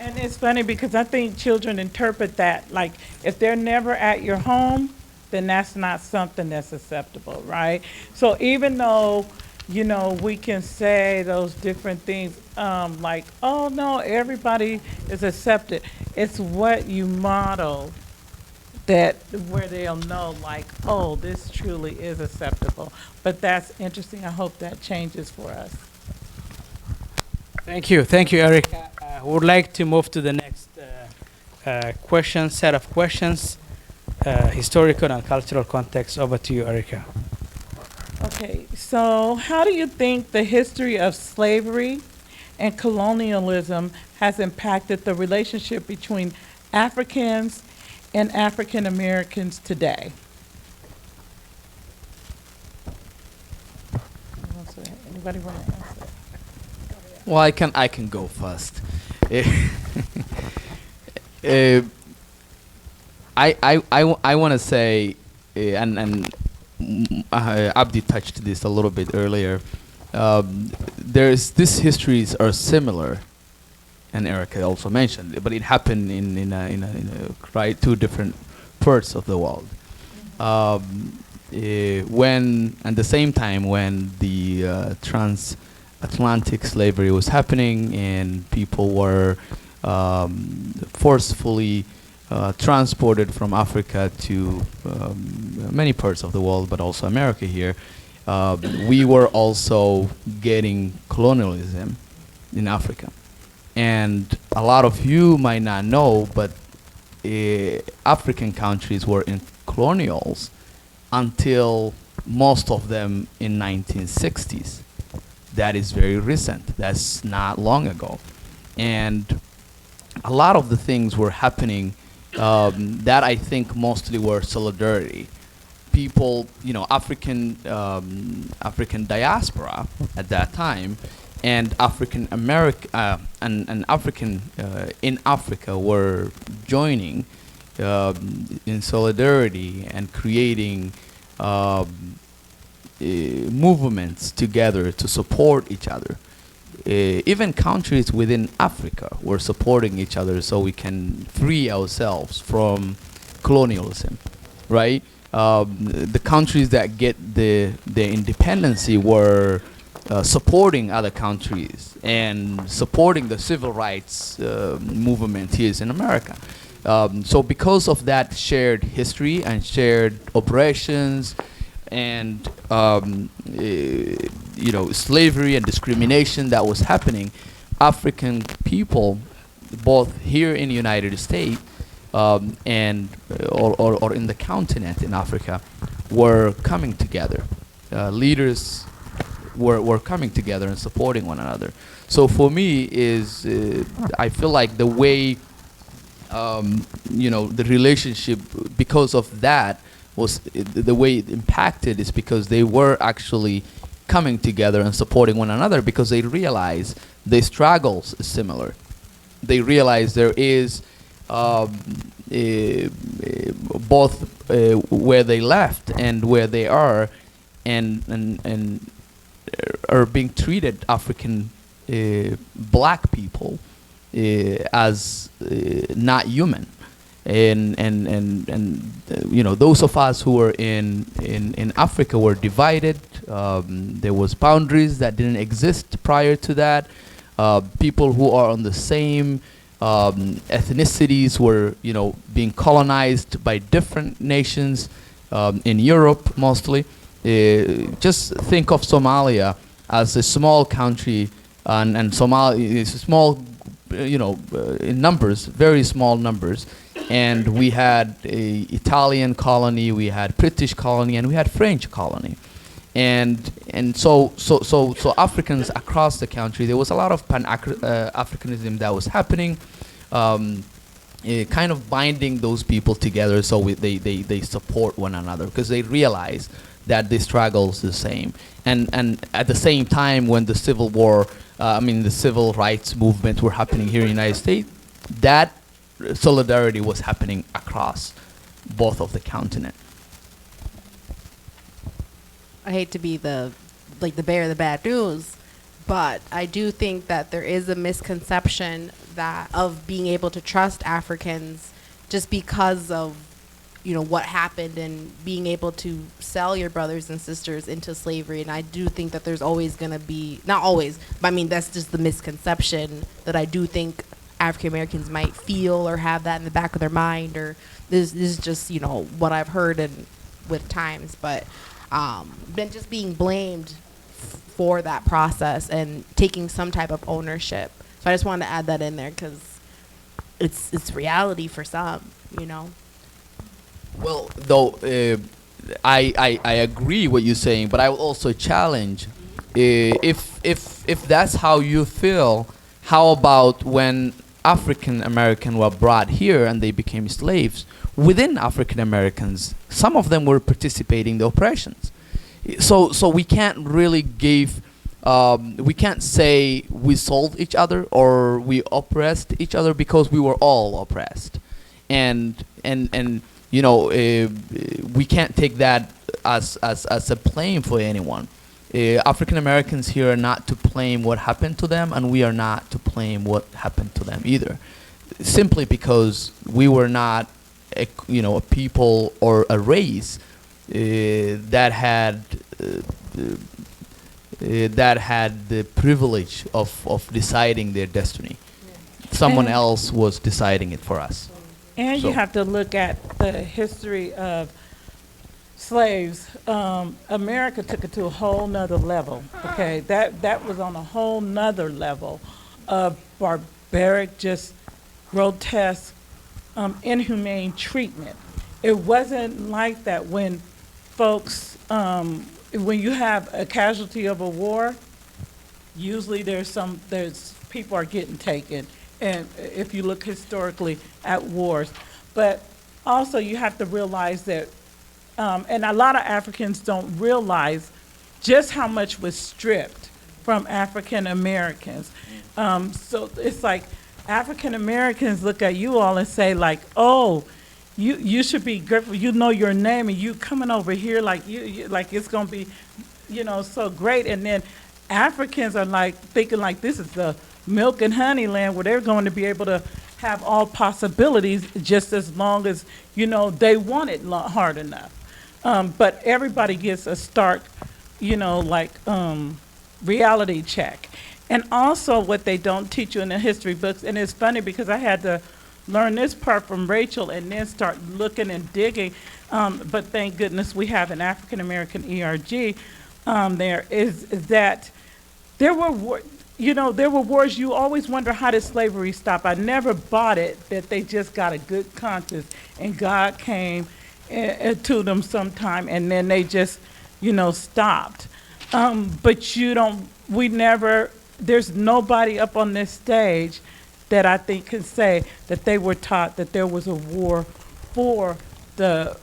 Speaker 1: And it's funny because I think children interpret that like if they're never at your home, then that's not something that's acceptable, right? So even though, you know, we can say those different things, like, oh no, everybody is accepted. It's what you model that where they'll know like, oh, this truly is acceptable. But that's interesting. I hope that changes for us.
Speaker 2: Thank you, Erica. We would like to move to the next set of questions, historical and cultural context. Over to you, Erica.
Speaker 1: Okay, so how do you think the history of slavery and colonialism has impacted the relationship between Africans and African Americans today? Anybody want to answer?
Speaker 4: Well, I can go first. I want to say, and Abdi touched this a little bit earlier. These histories are similar, and Erica also mentioned it, but it happened in right, two different parts of the world. When at the same time when the transatlantic slavery was happening and people were forcefully transported from Africa to many parts of the world, but also America here, we were also getting colonialism in Africa. And a lot of you might not know, but African countries were in colonials until most of them in 1960s. That is very recent. That's not long ago. And a lot of the things were happening that I think mostly were solidarity. People, you know, African diaspora at that time, and African American and African in Africa were joining in solidarity and creating movements together to support each other. Even countries within Africa were supporting each other so we can free ourselves from colonialism, right? The countries that get their independency were supporting other countries and supporting the civil rights movement here in America. So because of that shared history and shared operations and you know, slavery and discrimination that was happening, African people, both here in the United States and or in the continent in Africa, were coming together. Leaders were coming together and supporting one another. So for me is I feel like the way the relationship because of that was the way it impacted is because they were actually coming together and supporting one another because they realize the struggles is similar. They realize there is both where they left and where they are, and are being treated African black people as not human, and those of us who were in Africa were divided. There was boundaries that didn't exist prior to that. People who are on the same ethnicities were being colonized by different nations in Europe mostly. Just think of Somalia as a small country, and Somalia is small, in numbers, very small numbers. And we had a Italian colony, we had British colony, and we had French colony. And so Africans across the country, there was a lot of Pan-Africanism that was happening, kind of binding those people together so they support one another because they realize that the struggle is the same. And at the same time, when the Civil War, the civil rights movement were happening here in the United States, that solidarity was happening across both of the continent.
Speaker 3: I hate to be the bearer of the bad news, but I do think that there is a misconception that of being able to trust Africans just because of what happened and being able to sell your brothers and sisters into slavery. And I do think that there's always going to be, not always, but that's just the misconception that I do think African Americans might feel or have that in the back of their mind, or this is just what I've heard and with times, but been just being blamed for that process and taking some type of ownership. So I just wanted to add that in there because it's reality for some.
Speaker 4: Well, though I agree what you're saying, but I will also challenge if that's how you feel. How about when African Americans were brought here and they became slaves? Within African Americans, some of them were participating in the oppressions. So we can't really we can't say we sold each other or we oppressed each other because we were all oppressed, and we can't take that as a blame for anyone. African Americans here are not to blame what happened to them, and we are not to blame what happened to them either. Simply because we were not a people or a race that had the privilege of deciding their destiny. Someone else was deciding it for us.
Speaker 1: And you have to look at the history of slaves. America took it to a whole nother level. Okay, that was on a whole nother level of barbaric, just grotesque, inhumane treatment. It wasn't like that when folks, when you have a casualty of a war, usually there's people are getting taken. And if you look historically at wars, but also you have to realize that, and a lot of Africans don't realize just how much was stripped from African Americans. So it's like African Americans look at you all and say like, oh, you should be grateful. You know your name, and you coming over here like you like it's gonna be, so great. And then Africans are like thinking like this is the milk and honey land where they're going to be able to have all possibilities just as long as they want it hard enough. But everybody gets a stark, reality check. And also what they don't teach you in the history books, and it's funny because I had to learn this part from Rachel and then start looking and digging, but thank goodness we have an African American ERG there, is that there were wars. You always wonder, how did slavery stop? I never bought it that they just got a good conscience and God came to them sometime and then they just, stopped. But there's nobody up on this stage that I think can say that they were taught that there was a war for the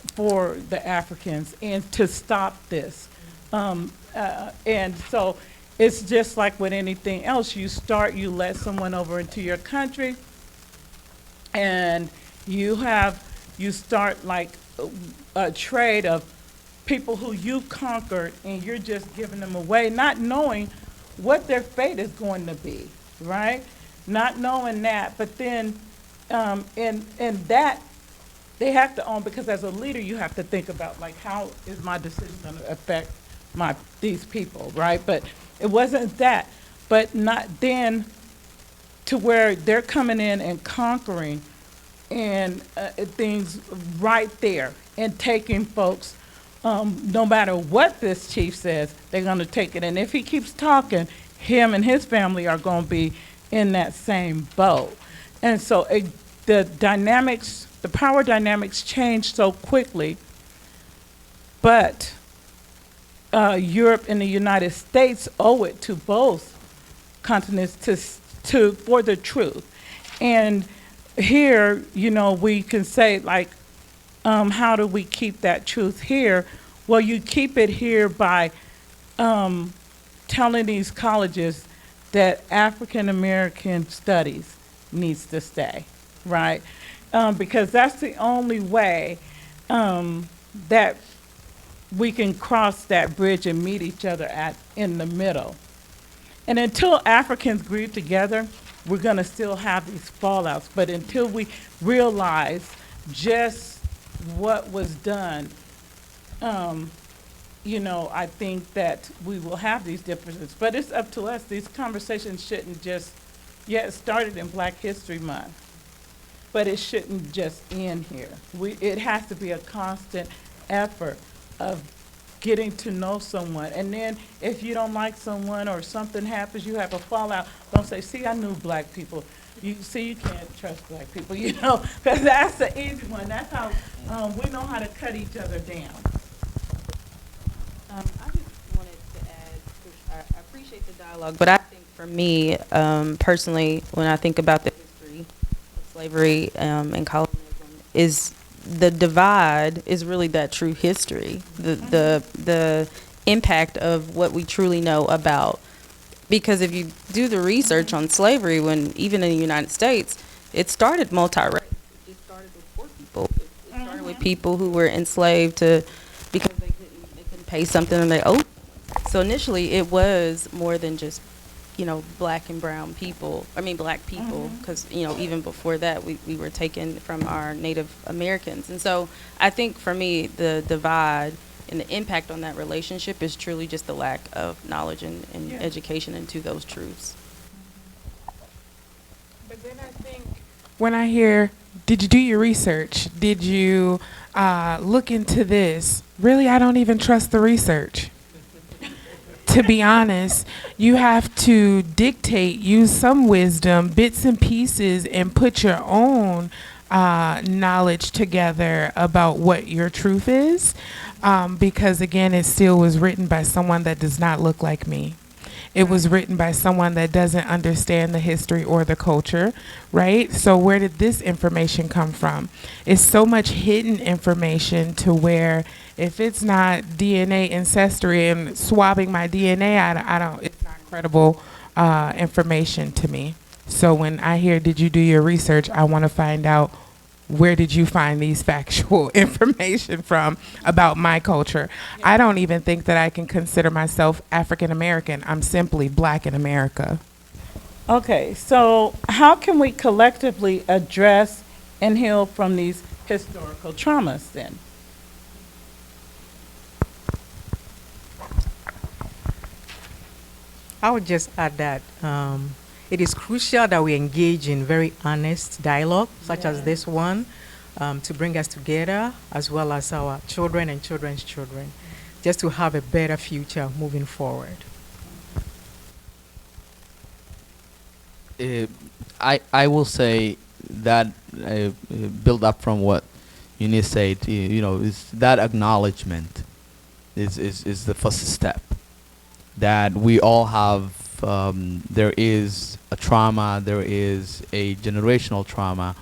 Speaker 1: Africans and to stop this. And so it's just like with anything else. You let someone over into your country, and you start like a trade of people who you've conquered, and you're just giving them away, not knowing what their fate is going to be, right? Not knowing that, but then, and that they have to own, because as a leader, you have to think about, like, how is my decision going to affect these people, right? But it wasn't that, but not then to where they're coming in and conquering and things right there and taking folks. No matter what this chief says, they're going to take it. And if he keeps talking, him and his family are going to be in that same boat. And so the power dynamics change so quickly. But Europe and the United States owe it to both continents for the truth. And here, we can say, like, how do we keep that truth here? Well, you keep it here by telling these colleges that African American studies needs to stay, right? Because that's the only way that we can cross that bridge and meet each other in the middle. And until Africans grieve together, we're going to still have these fallouts. But until we realize just what was done, I think that we will have these differences. But it's up to us. These conversations shouldn't just, it started in Black History Month, but it shouldn't just end here. It has to be a constant effort of getting to know someone. And then if you don't like someone or something happens, you have a fallout, don't say, see, I knew Black people. You can't trust Black people, because that's the easy one. That's how we know how to cut each other down.
Speaker 6: I just wanted to add, 'cause I appreciate the dialogue, but I think for me, personally, when I think about the history of slavery and colonialism, is the divide is really that true history, the impact of what we truly know about. Because if you do the research on slavery, even in the United States, it started multi-race. It started with poor people. It started with people who were enslaved because they couldn't pay something and they owed. So initially, it was more than just, Black and brown people. Black people, because even before that, we were taken from our Native Americans. And so I think for me, the divide and the impact on that relationship is truly just the lack of knowledge and education into those truths.
Speaker 5: But then I think when I hear, did you do your research? Did you look into this? Really, I don't even trust the research. To be honest, you have to use some wisdom, bits and pieces, and put your own knowledge together about what your truth is. Because again, it still was written by someone that does not look like me. It was written by someone that doesn't understand the history or the culture, right? So where did this information come from? It's so much hidden information to where if it's not DNA ancestry and swabbing my DNA, I don't, it's not credible information to me. So when I hear, did you do your research? I want to find out, where did you find these factual information from about my culture? I don't even think that I can consider myself African American. I'm simply Black in America.
Speaker 1: Okay, so how can we collectively address and heal from these historical traumas then?
Speaker 7: I would just add that it is crucial that we engage in very honest dialogue, such as this one, to bring us together, as well as our children and children's children, just to have a better future moving forward.
Speaker 4: I will say that build up from what Eunice said. Is that acknowledgement is the first step, that we all have there is a trauma, there is a generational trauma.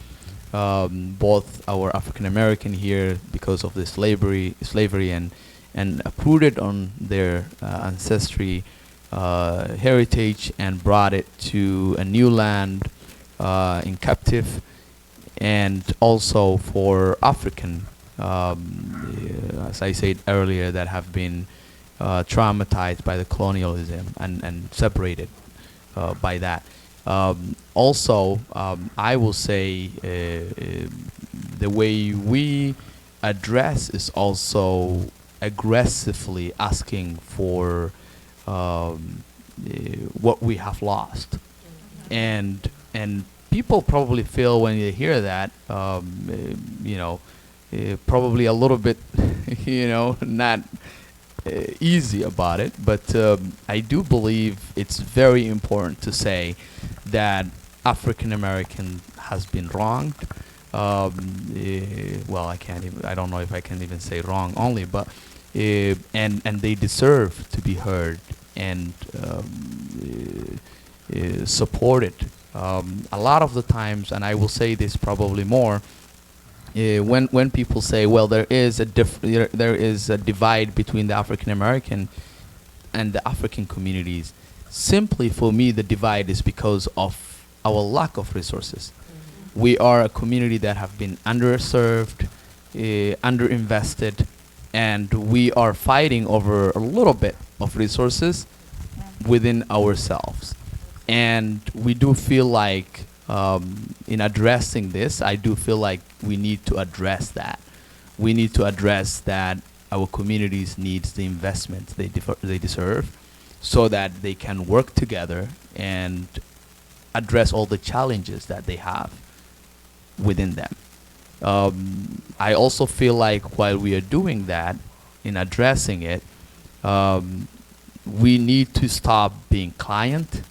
Speaker 4: Both our African American here, because of the slavery and uprooted on their ancestry heritage and brought it to a new land in captive, and also for African, as I said earlier, that have been traumatized by the colonialism and separated by that. Also, I will say the way we address is also aggressively asking for what we have lost, and people probably feel when they hear that, probably a little bit, not easy about it. But I do believe it's very important to say that African American has been wronged. Well, I don't know if I can even say wrong only, but and they deserve to be heard and supported. A lot of the times, and I will say this probably more, when people say, well, there is a divide between the African American and the African communities, simply for me the divide is because of our lack of resources. We are a community that have been underserved, underinvested, and we are fighting over a little bit of resources within ourselves. And we do feel like in addressing this, I do feel like we need to address that. We need to address that our communities needs the investment they deserve, so that they can work together and address all the challenges that they have within them. I also feel like while we are doing that, in addressing it, we need to stop being client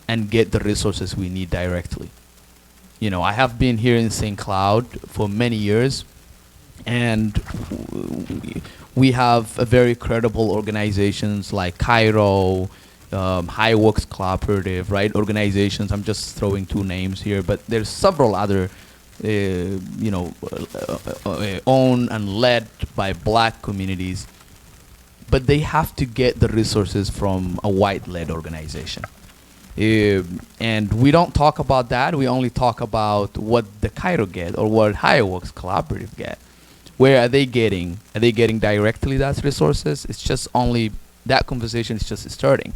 Speaker 4: and get the resources we need directly. I have been here in St. Cloud for many years, and we have a very credible organizations like CAIRO, High Works Cooperative, right? Organizations. I'm just throwing two names here, but there's several other, owned and led by Black communities. But they have to get the resources from a white-led organization. And we don't talk about that. We only talk about what the CAIRO get or what High Works Cooperative get. Where are they getting? Are they getting directly those resources? It's just only that conversation is just starting.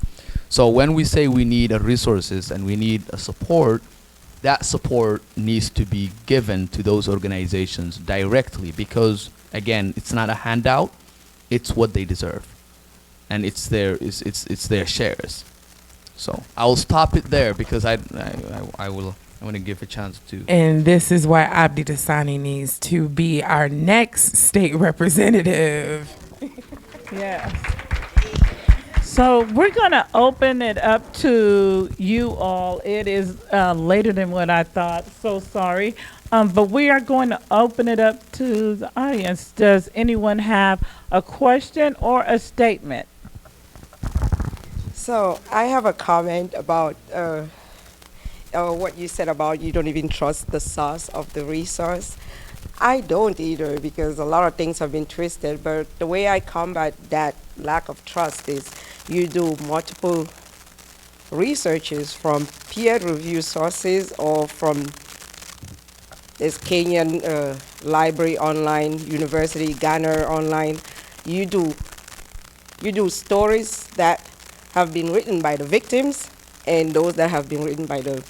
Speaker 4: So when we say we need resources and we need a support, that support needs to be given to those organizations directly, because again, it's not a handout, it's what they deserve, and it's their shares. So I'll stop it there because I want to give a chance to.
Speaker 5: And this is why Abdi Dasani needs to be our next state representative.
Speaker 1: Yes. So we're going to open it up to you all. It is later than what I thought. So sorry. But we are going to open it up to the audience. Does anyone have a question or a statement?
Speaker 9: So I have a comment about what you said about you don't even trust the source of the resource. I don't either, because a lot of things have been twisted, but the way I combat that lack of trust is you do multiple researches from peer-reviewed sources or from this Kenyan library online, university, Ghana online. You do stories that have been written by the victims and those that have been written by the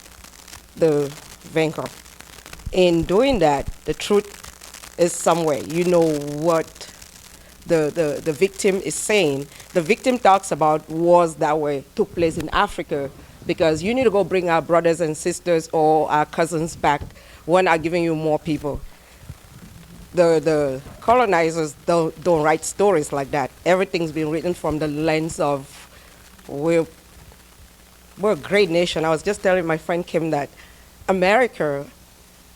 Speaker 9: victim. In doing that, the truth is somewhere. You know what the victim is saying. The victim talks about wars that took place in Africa, because you need to go bring our brothers and sisters or our cousins back. We're not giving you more people. The colonizers don't write stories like that. Everything's been written from the lens of we're a great nation. I was just telling my friend Kim that America,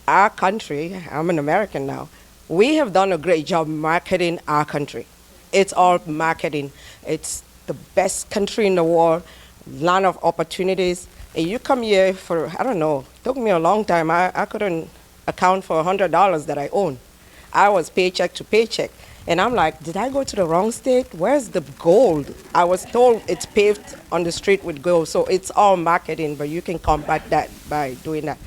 Speaker 9: our country, I'm an American now, we have done a great job marketing our country. It's all marketing. It's the best country in the world. lot of opportunities. And you come here for, I don't know, took me a long time. I couldn't account for $100 that I own. I was paycheck to paycheck. And I'm like, did I go to the wrong state? Where's the gold? I was told it's paved on the street with gold. So it's all marketing, but you can combat that by doing that.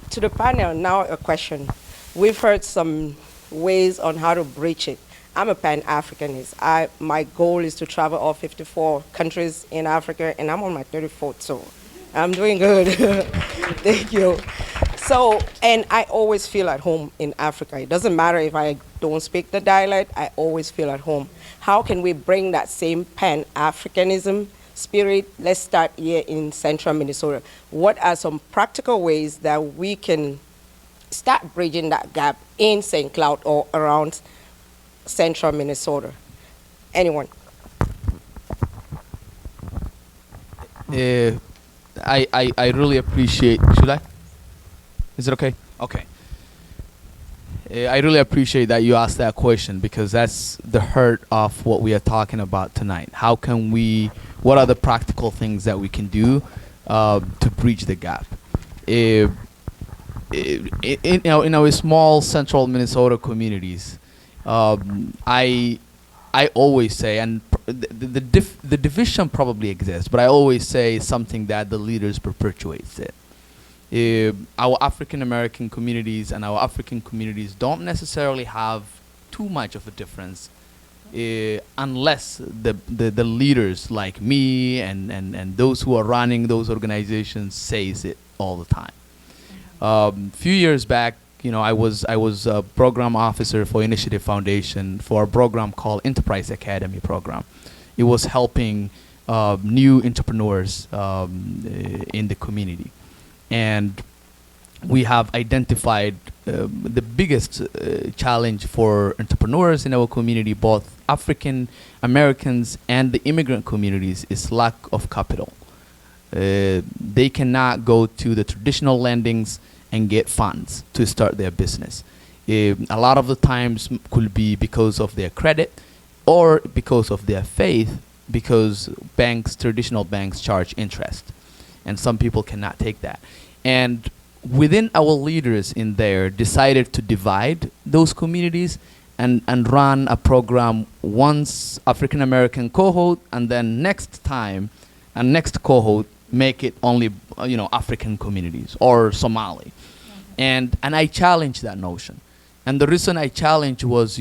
Speaker 9: To the panel, now a question. We've heard some ways on how to breach it. I'm a Pan-Africanist. My goal is to travel all 54 countries in Africa, and I'm on my 34th, so I'm doing good. Thank you. So, and I always feel at home in Africa. It doesn't matter if I don't speak the dialect, I always feel at home. How can we bring that same Pan-Africanism spirit? Let's start here in central Minnesota. What are some practical ways that we can start bridging that gap in St. Cloud or around central Minnesota? Anyone?
Speaker 4: I really appreciate. Should I? Is it okay? Okay. I really appreciate that you asked that question, because that's the heart of what we are talking about tonight. How can we? What are the practical things that we can do to bridge the gap? In our small central Minnesota communities, I always say, and the division probably exists, but I always say something that the leaders perpetuates it. Our African American communities and our African communities don't necessarily have too much of a difference, unless the leaders like me and those who are running those organizations says it all the time. Few years back, I was a program officer for Initiative Foundation for a program called Enterprise Academy program. It was helping new entrepreneurs in the community. And we have identified the biggest challenge for entrepreneurs in our community, both African Americans and the immigrant communities, is lack of capital. They cannot go to the traditional lendings and get funds to start their business. A lot of the times could be because of their credit or because of their faith, because traditional banks charge interest. And some people cannot take that. And within our leaders in there decided to divide those communities and run a program, once African American cohort, and then next time and next cohort make it only African communities or Somali. And I challenged that notion. And the reason I challenged was,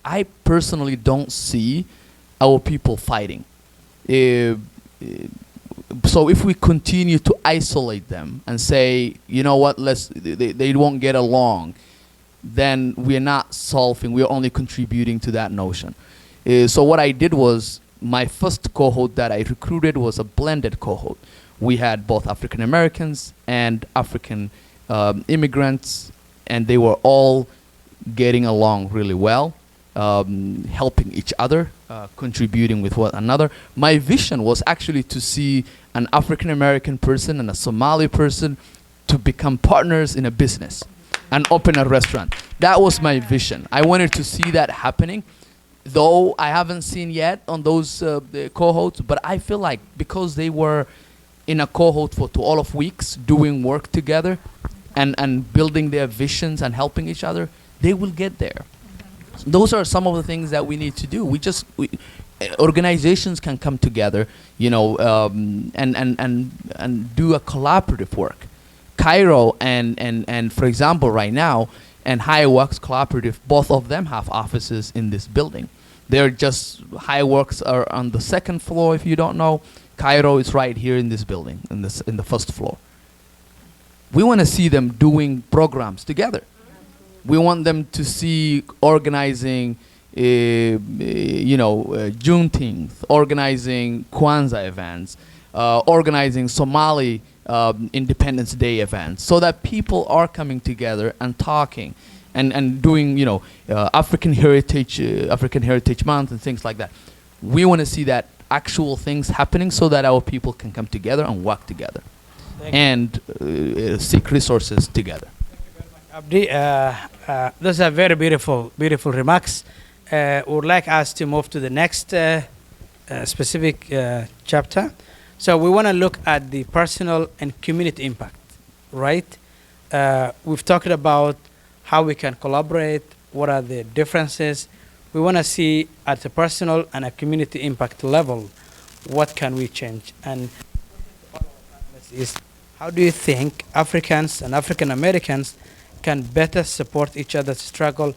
Speaker 4: I personally don't see our people fighting. So if we continue to isolate them and say, you know what, they won't get along, then we're not solving, we're only contributing to that notion. So what I did was, my first cohort that I recruited was a blended cohort. We had both African Americans and African immigrants, and they were all getting along really well, helping each other, contributing with one another. My vision was actually to see an African American person and a Somali person to become partners in a business and open a restaurant. That was my vision. I wanted to see that happening, though I haven't seen yet on those the cohorts, but I feel like because they were in a cohort for 12 weeks doing work together and building their visions and helping each other, they will get there. Those are some of the things that we need to do. Organizations can come together, and do a collaborative work. CAIRO and for example, right now, and HighWorks Collaborative, both of them have offices in this building. HighWorks are on the second floor, if you don't know. CAIRO is right here in this building, in the first floor. We want to see them doing programs together. We want them to see organizing, Juneteenth, organizing Kwanzaa events, organizing Somali Independence Day events, so that people are coming together and talking, and doing, African Heritage Month and things like that. We want to see that actual things happening, so that our people can come together and work together, and seek resources together.
Speaker 2: Abdi, those are very beautiful remarks. Would like us to move to the next specific chapter. So we want to look at the personal and community impact, right? We've talked about how we can collaborate, what are the differences. We want to see at a personal and a community impact level, what can we change? And is how do you think Africans and African Americans can better support each other's struggle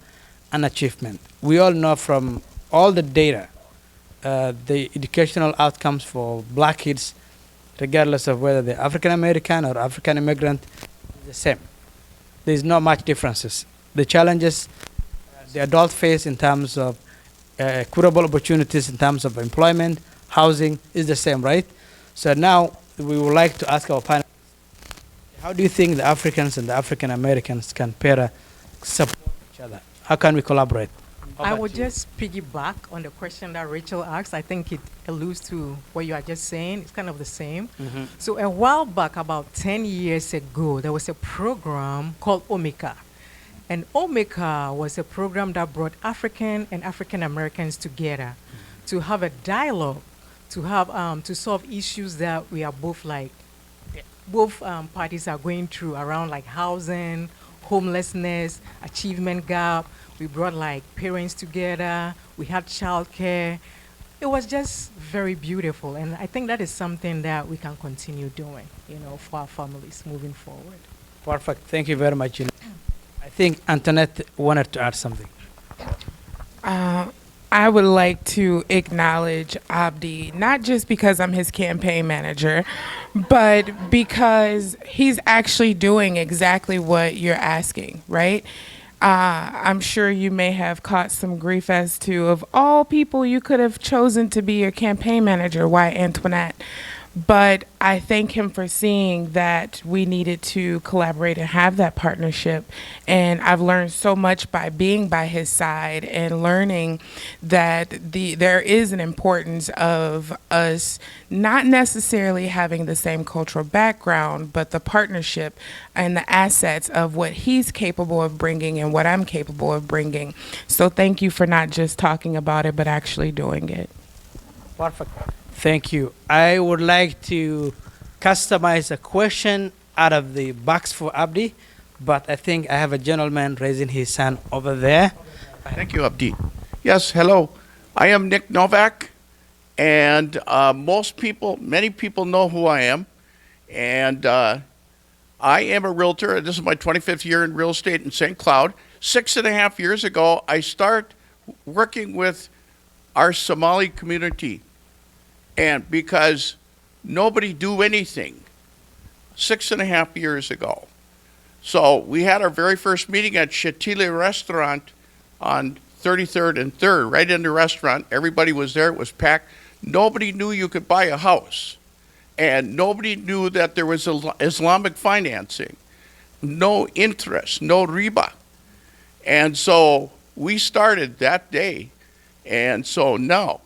Speaker 2: and achievement? We all know from all the data, the educational outcomes for black kids, regardless of whether they're African American or African immigrant, is the same. There's not much differences. The challenges the adult face in terms of equitable opportunities, in terms of employment, housing, is the same, right? So now we would like to ask our panel, how do you think the Africans and the African Americans can better support each other? How can we collaborate? How
Speaker 7: I
Speaker 2: about
Speaker 7: would
Speaker 2: you?
Speaker 7: just piggyback on the question that Rachel asked. I think it alludes to what you are just saying. It's kind of the same.
Speaker 2: Mhm.
Speaker 7: So a while back, about 10 years ago, there was a program called Omeka. And Omeka was a program that brought African and African Americans together to have a dialogue, to have to solve issues that we are both like, both parties are going through around like housing, homelessness, achievement gap. We brought like parents together. We had childcare. It was just very beautiful, and I think that is something that we can continue doing, you know, for our families moving forward.
Speaker 2: Perfect. Thank you very much. I think Antoinette wanted to add something.
Speaker 5: I would like to acknowledge Abdi, not just because I'm his campaign manager, but because he's actually doing exactly what you're asking, right? I'm sure you may have caught some grief as to, of all people you could have chosen to be your campaign manager, why Antoinette? But I thank him for seeing that we needed to collaborate and have that partnership. And I've learned so much by being by his side and learning that there is an importance of us not necessarily having the same cultural background, but the partnership and the assets of what he's capable of bringing and what I'm capable of bringing. So thank you for not just talking about it, but actually doing it.
Speaker 2: Perfect. Thank you. I would like to customize a question out of the box for Abdi, but I think I have a gentleman raising his hand over there.
Speaker 10: Thank you, Abdi. Yes, hello. I am Nick Novak, and many people know who I am. And I am a realtor. This is my 25th year in real estate in St. Cloud. 6.5 years ago, I started working with our Somali community. And because nobody do anything 6.5 years ago. So we had our very first meeting at Shatile Restaurant on 33rd and 3rd, right in the restaurant. Everybody was there. It was packed. Nobody knew you could buy a house. And nobody knew that there was Islamic financing. No interest, no riba. And so we started that day. And so now,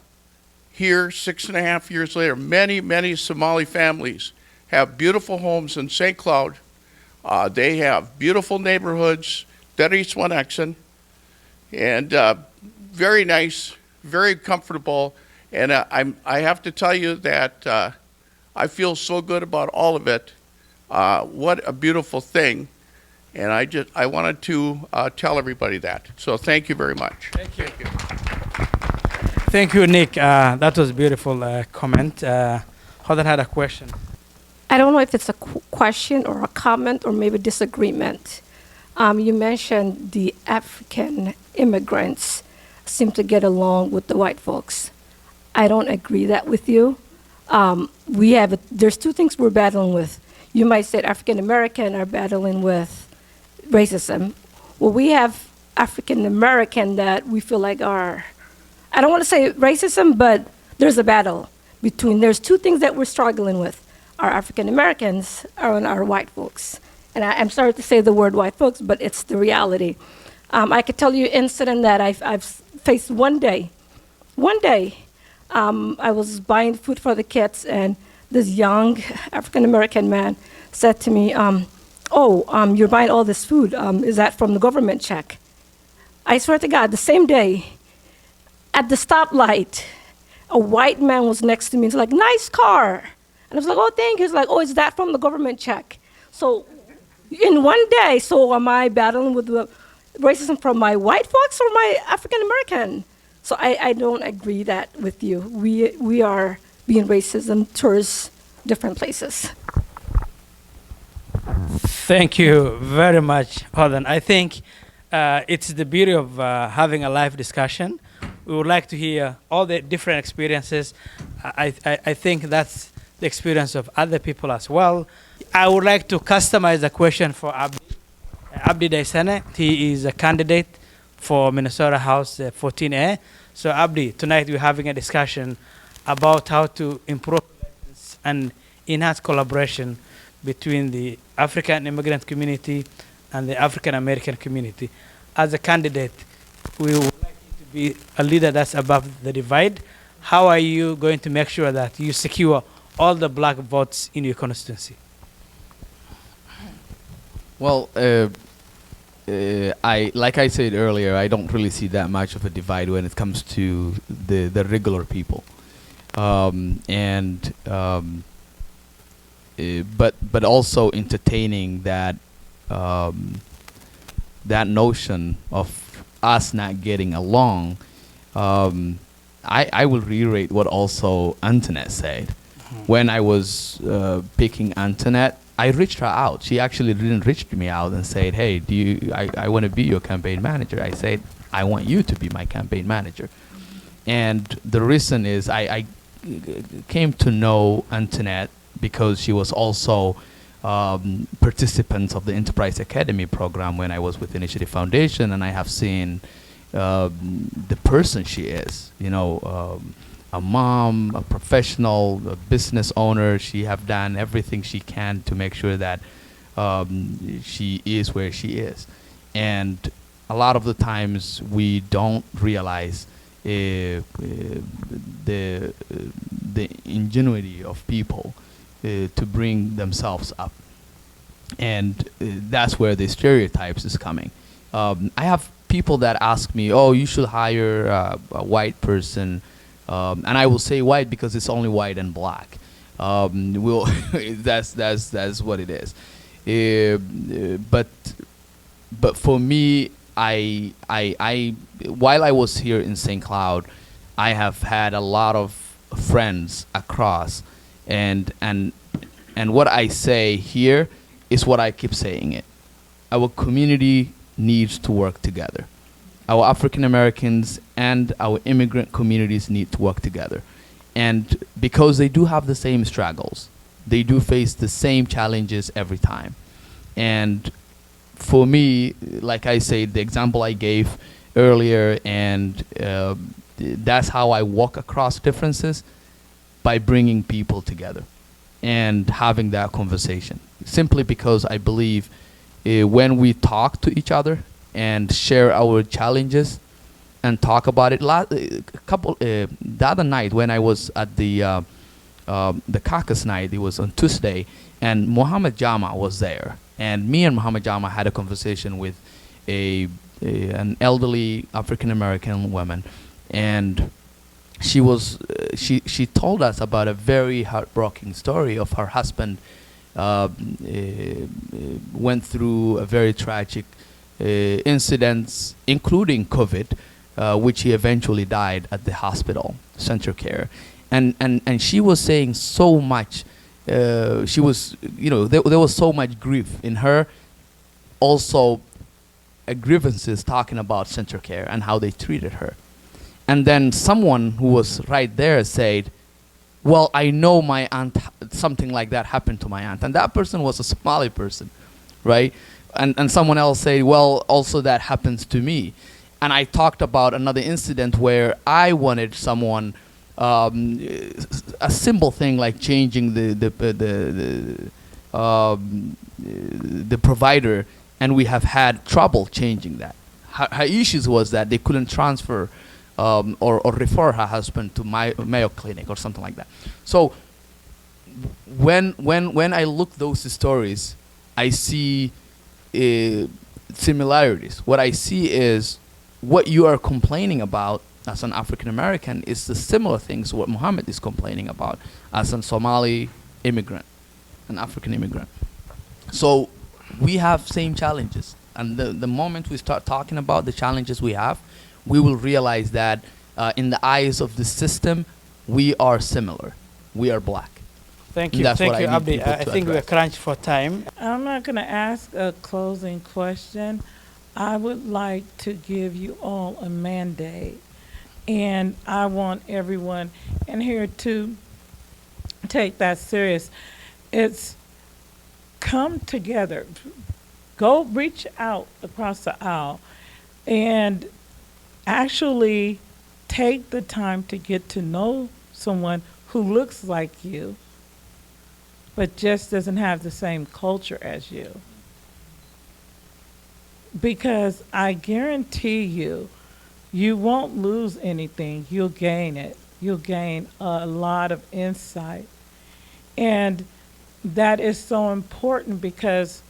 Speaker 10: here, 6.5 years later, many Somali families have beautiful homes in St. Cloud. They have beautiful neighborhoods, Deris Wanexen, and very nice, very comfortable. And I have to tell you that I feel so good about all of it. What a beautiful thing. And I wanted to tell everybody that. So thank you very much.
Speaker 2: Thank you. Thank you, Nick. That was a beautiful comment. Hodan had a question.
Speaker 8: I don't know if it's a question or a comment or maybe disagreement. You mentioned the African immigrants seem to get along with the white folks. I don't agree that with you. There's two things we're battling with. You might say African American are battling with racism. Well, we have African American that we feel like are, I don't want to say racism, but there's a battle between, there's two things that we're struggling with. Our African Americans and our white folks. And I'm sorry to say the word white folks, but it's the reality. I could tell you an incident that I've faced one day. I was buying food for the kids, and this young African American man said to me, you're buying all this food. Is that from the government check? I swear to God, the same day, at the stoplight, a white man was next to me. He's like, nice car. And I was like, oh, thank you. He's like, oh, is that from the government check? So in one day, so am I battling with the racism from my white folks or my African American? So I don't agree that with you. We are being racism towards different places.
Speaker 2: Thank you very much, Holden. I think it's the beauty of having a live discussion. We would like to hear all the different experiences. I think that's the experience of other people as well. I would like to customize the question for Abdi Daisane. He is a candidate for Minnesota House 14A. So Abdi, tonight we're having a discussion about how to improve and enhance collaboration between the African immigrant community and the African American community. As a candidate, we would like you to be a leader that's above the divide. How are you going to make sure that you secure all the black votes in your constituency?
Speaker 4: Well, like I said earlier, I don't really see that much of a divide when it comes to the regular people, but also entertaining that that notion of us not getting along. I will reiterate what also Antoinette said. When I was picking Antoinette, I reached her out. She actually didn't reach me out and said, hey, I want to be your campaign manager. I said, I want you to be my campaign manager. And the reason is I came to know Antoinette because she was also participant of the Enterprise Academy program when I was with Initiative Foundation, and I have seen the person she is, a mom, a professional, a business owner. She have done everything she can to make sure that she is where she is. And a lot of the times we don't realize the ingenuity of people to bring themselves up. And that's where the stereotypes is coming. I have people that ask me, oh, you should hire a white person. And I will say white because it's only white and black. That's what it is. But for me, I while I was here in St. Cloud, I have had a lot of friends across, and what I say here is what I keep saying it. Our community needs to work together. Our African Americans and our immigrant communities need to work together. And because they do have the same struggles, they do face the same challenges every time. And for me, like I said, the example I gave earlier, and that's how I walk across differences, by bringing people together and having that conversation. Simply because I believe when we talk to each other and share our challenges and talk about it. The other night when I was at the caucus night, it was on Tuesday, and Mohammed Jama was there, and me and Mohammed Jama had a conversation with an elderly African American woman, and she told us about a very heartbreaking story of her husband went through a very tragic incidents, including COVID, which he eventually died at the hospital, CentraCare. And she was saying so much, she was, there was so much grief in her, also grievances talking about CentraCare and how they treated her. And then someone who was right there said, well, I know my aunt, something like that happened to my aunt. And that person was a Somali person, right? And someone else said, well, also that happens to me. And I talked about another incident where I wanted someone, a simple thing like changing the provider, and we have had trouble changing that. Her issues was that they couldn't transfer or refer her husband to Mayo Clinic or something like that. So when I look those stories, I see similarities. What I see is what you are complaining about as an African American is the similar things what Muhammad is complaining about as a Somali immigrant, an African immigrant. So we have same challenges. And the moment we start talking about the challenges we have, we will realize that in the eyes of the system, we are similar. We are black.
Speaker 2: Thank
Speaker 4: And
Speaker 2: you,
Speaker 4: that's
Speaker 2: thank
Speaker 4: what
Speaker 2: you,
Speaker 4: I need
Speaker 2: Abdi.
Speaker 4: people
Speaker 2: I
Speaker 4: to
Speaker 2: think we're
Speaker 4: address.
Speaker 2: crunched for time.
Speaker 1: I'm not going to ask a closing question. I would like to give you all a mandate, and I want everyone in here to take that serious. It's come together. Go reach out across the aisle and actually take the time to get to know someone who looks like you, but just doesn't have the same culture as you. Because I guarantee you, you won't lose anything. You'll gain it. You'll gain a lot of insight. And that is so important because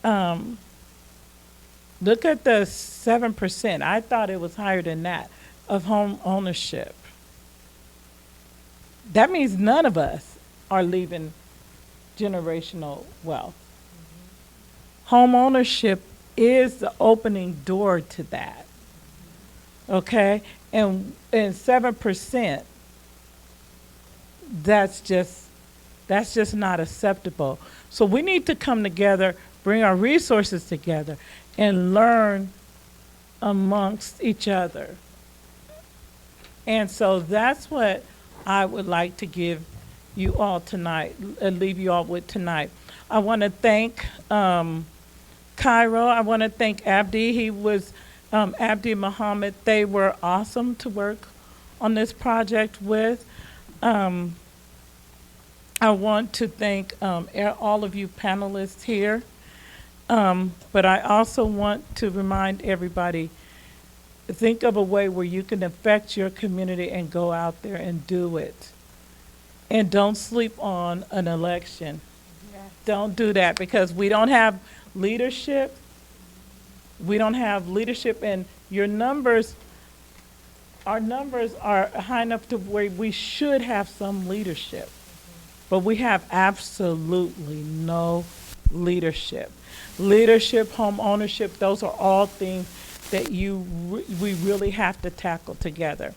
Speaker 1: look at the 7%. I thought it was higher than that of home ownership. That means none of us are leaving generational wealth. Home ownership is the opening door to that. Okay? And 7%, that's just not acceptable. So we need to come together, bring our resources together, and learn amongst each other. And so that's what I would like to give you all tonight, leave you all with tonight. I want to thank CAIRO. I want to thank Abdi. He was Abdi Muhammad. They were awesome to work on this project with. I want to thank all of you panelists here. But I also want to remind everybody, think of a way where you can affect your community and go out there and do it. And don't sleep on an election. Yes. Don't do that because we don't have leadership. We don't have leadership, and our numbers are high enough to where we should have some leadership. But we have absolutely no leadership. Leadership, home ownership, those are all things that we really have to tackle together.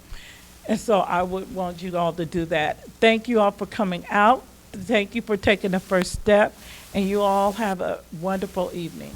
Speaker 1: And so I would want you all to do that. Thank you all for coming out. Thank you for taking the first step. And you all have a wonderful evening.